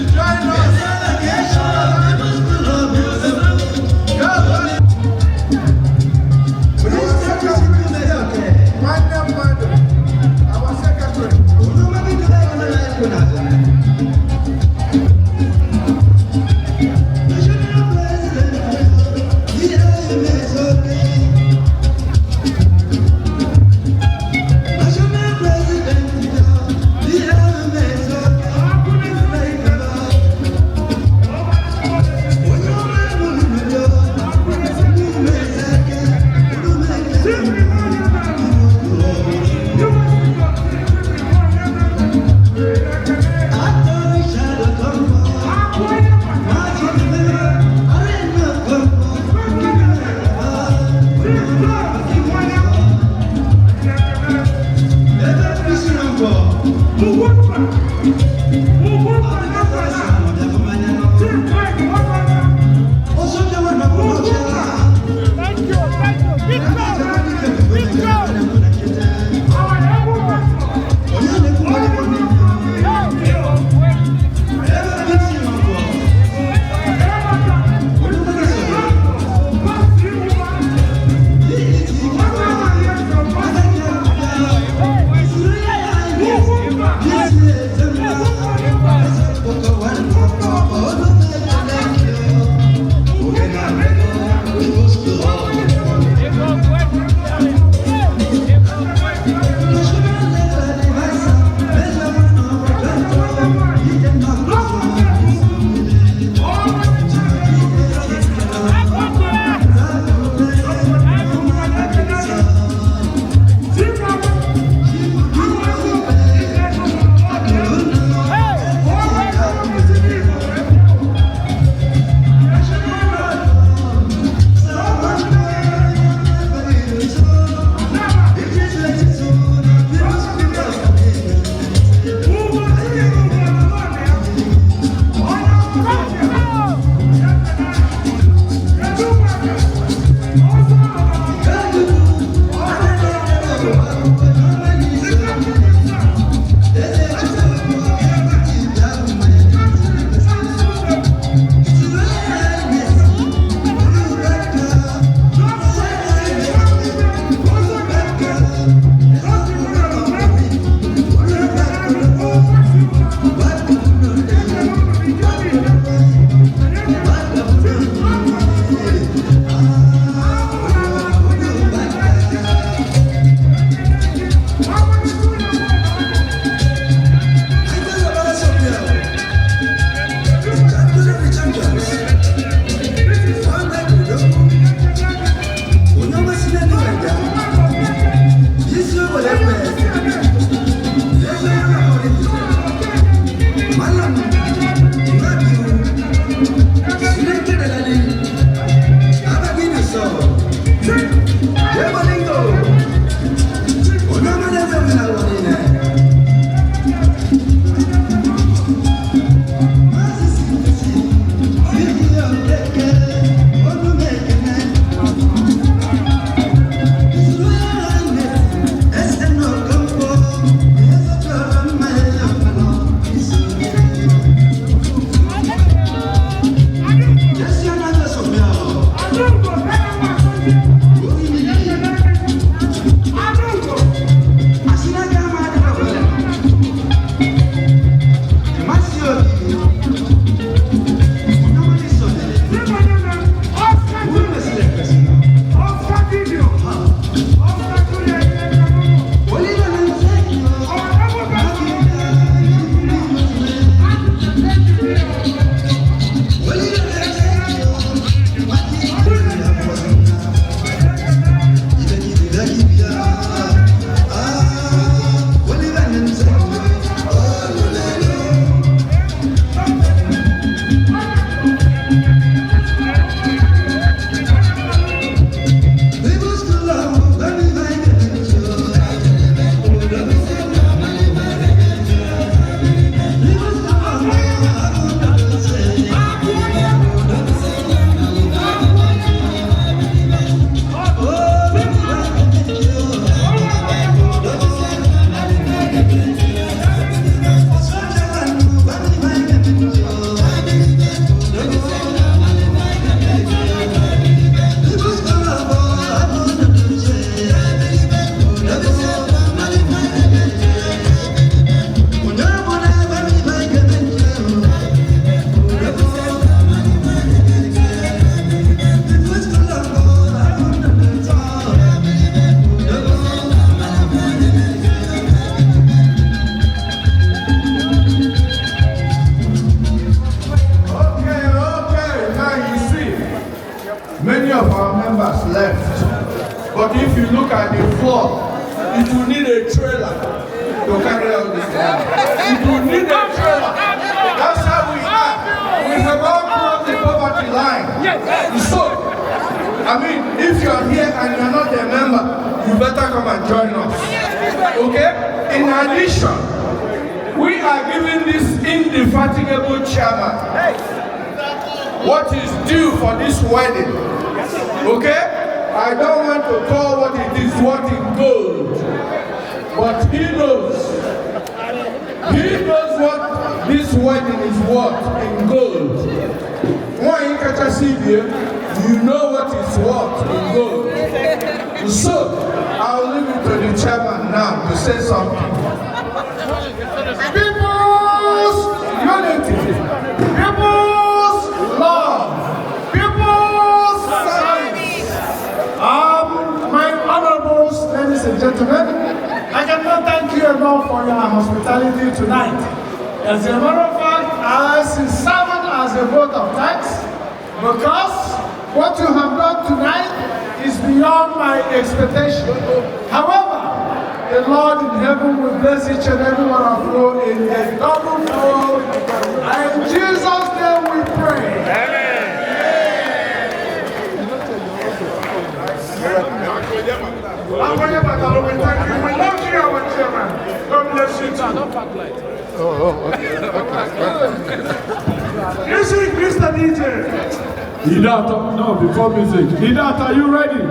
left. But if you look at the floor, it will need a trailer to carry out this one. It will need a trailer. That's how we are. We have all crossed the poverty line. So, I mean, if you are here and you are not a member, you better come and join us. Okay? In addition, we are giving this indefatigable chairman what is due for this wedding. Okay? I don't want to call what it is what in gold. But he knows. He knows what this wedding is worth in gold. You know what it's worth in gold. So, I'll leave it to the chairman now to say something. People's unity. People's love. People's service. My honorables, ladies and gentlemen, I cannot thank you enough for your hospitality tonight. As a matter of fact, as a servant, as a vote of thanks, because what you have done tonight is beyond my expectation. However, the Lord in heaven will bless each and every one of you in a double fold. And in Jesus' name we pray. Amen. We thank you. We love you, our chairman. God bless you too. Music, Mr. DJ. Hidata, no, before music. Hidata, are you ready?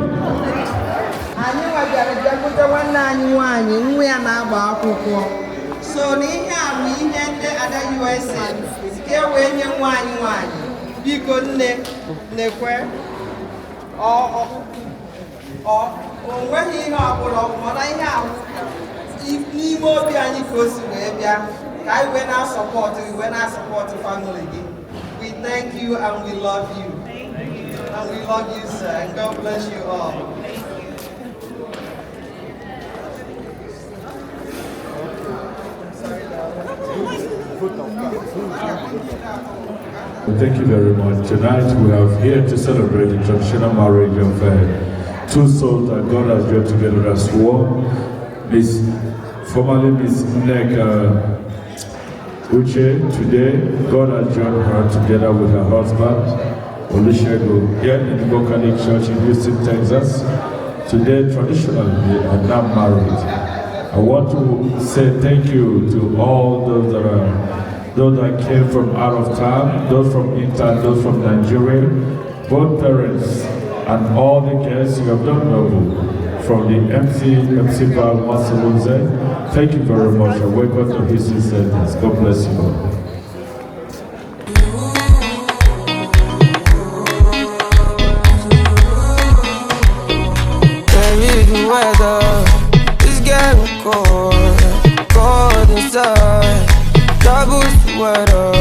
So n'ihe a bụ ihe ndị ada USA nke wee nye nwanyị biko nne nekwe onweghị ihe ọbụla ọbụla ihe ahụ n'ime obi anyị ka o si wee bịa ka anyị wee na-asọpọtụ family gị. We thank you and we love you. And we love you, sir, and God bless you all. Thank you very much. Tonight we are here to celebrate the traditional marriage of two souls that God has joined together as one. Formerly Miss Nneka Uche. Today, God has joined her together with her husband, Olusegun, here in the Catholic Church in Houston, Texas. Today, traditionally, they are now married. I want to say thank you to all those that came from out of town, those from Inter, those from Nigeria, both parents and all the guests you have done noble. From the MC Val Masaluze, thank you very much and welcome to Houston Sentence. God bless you all. Cold inside, double sweater.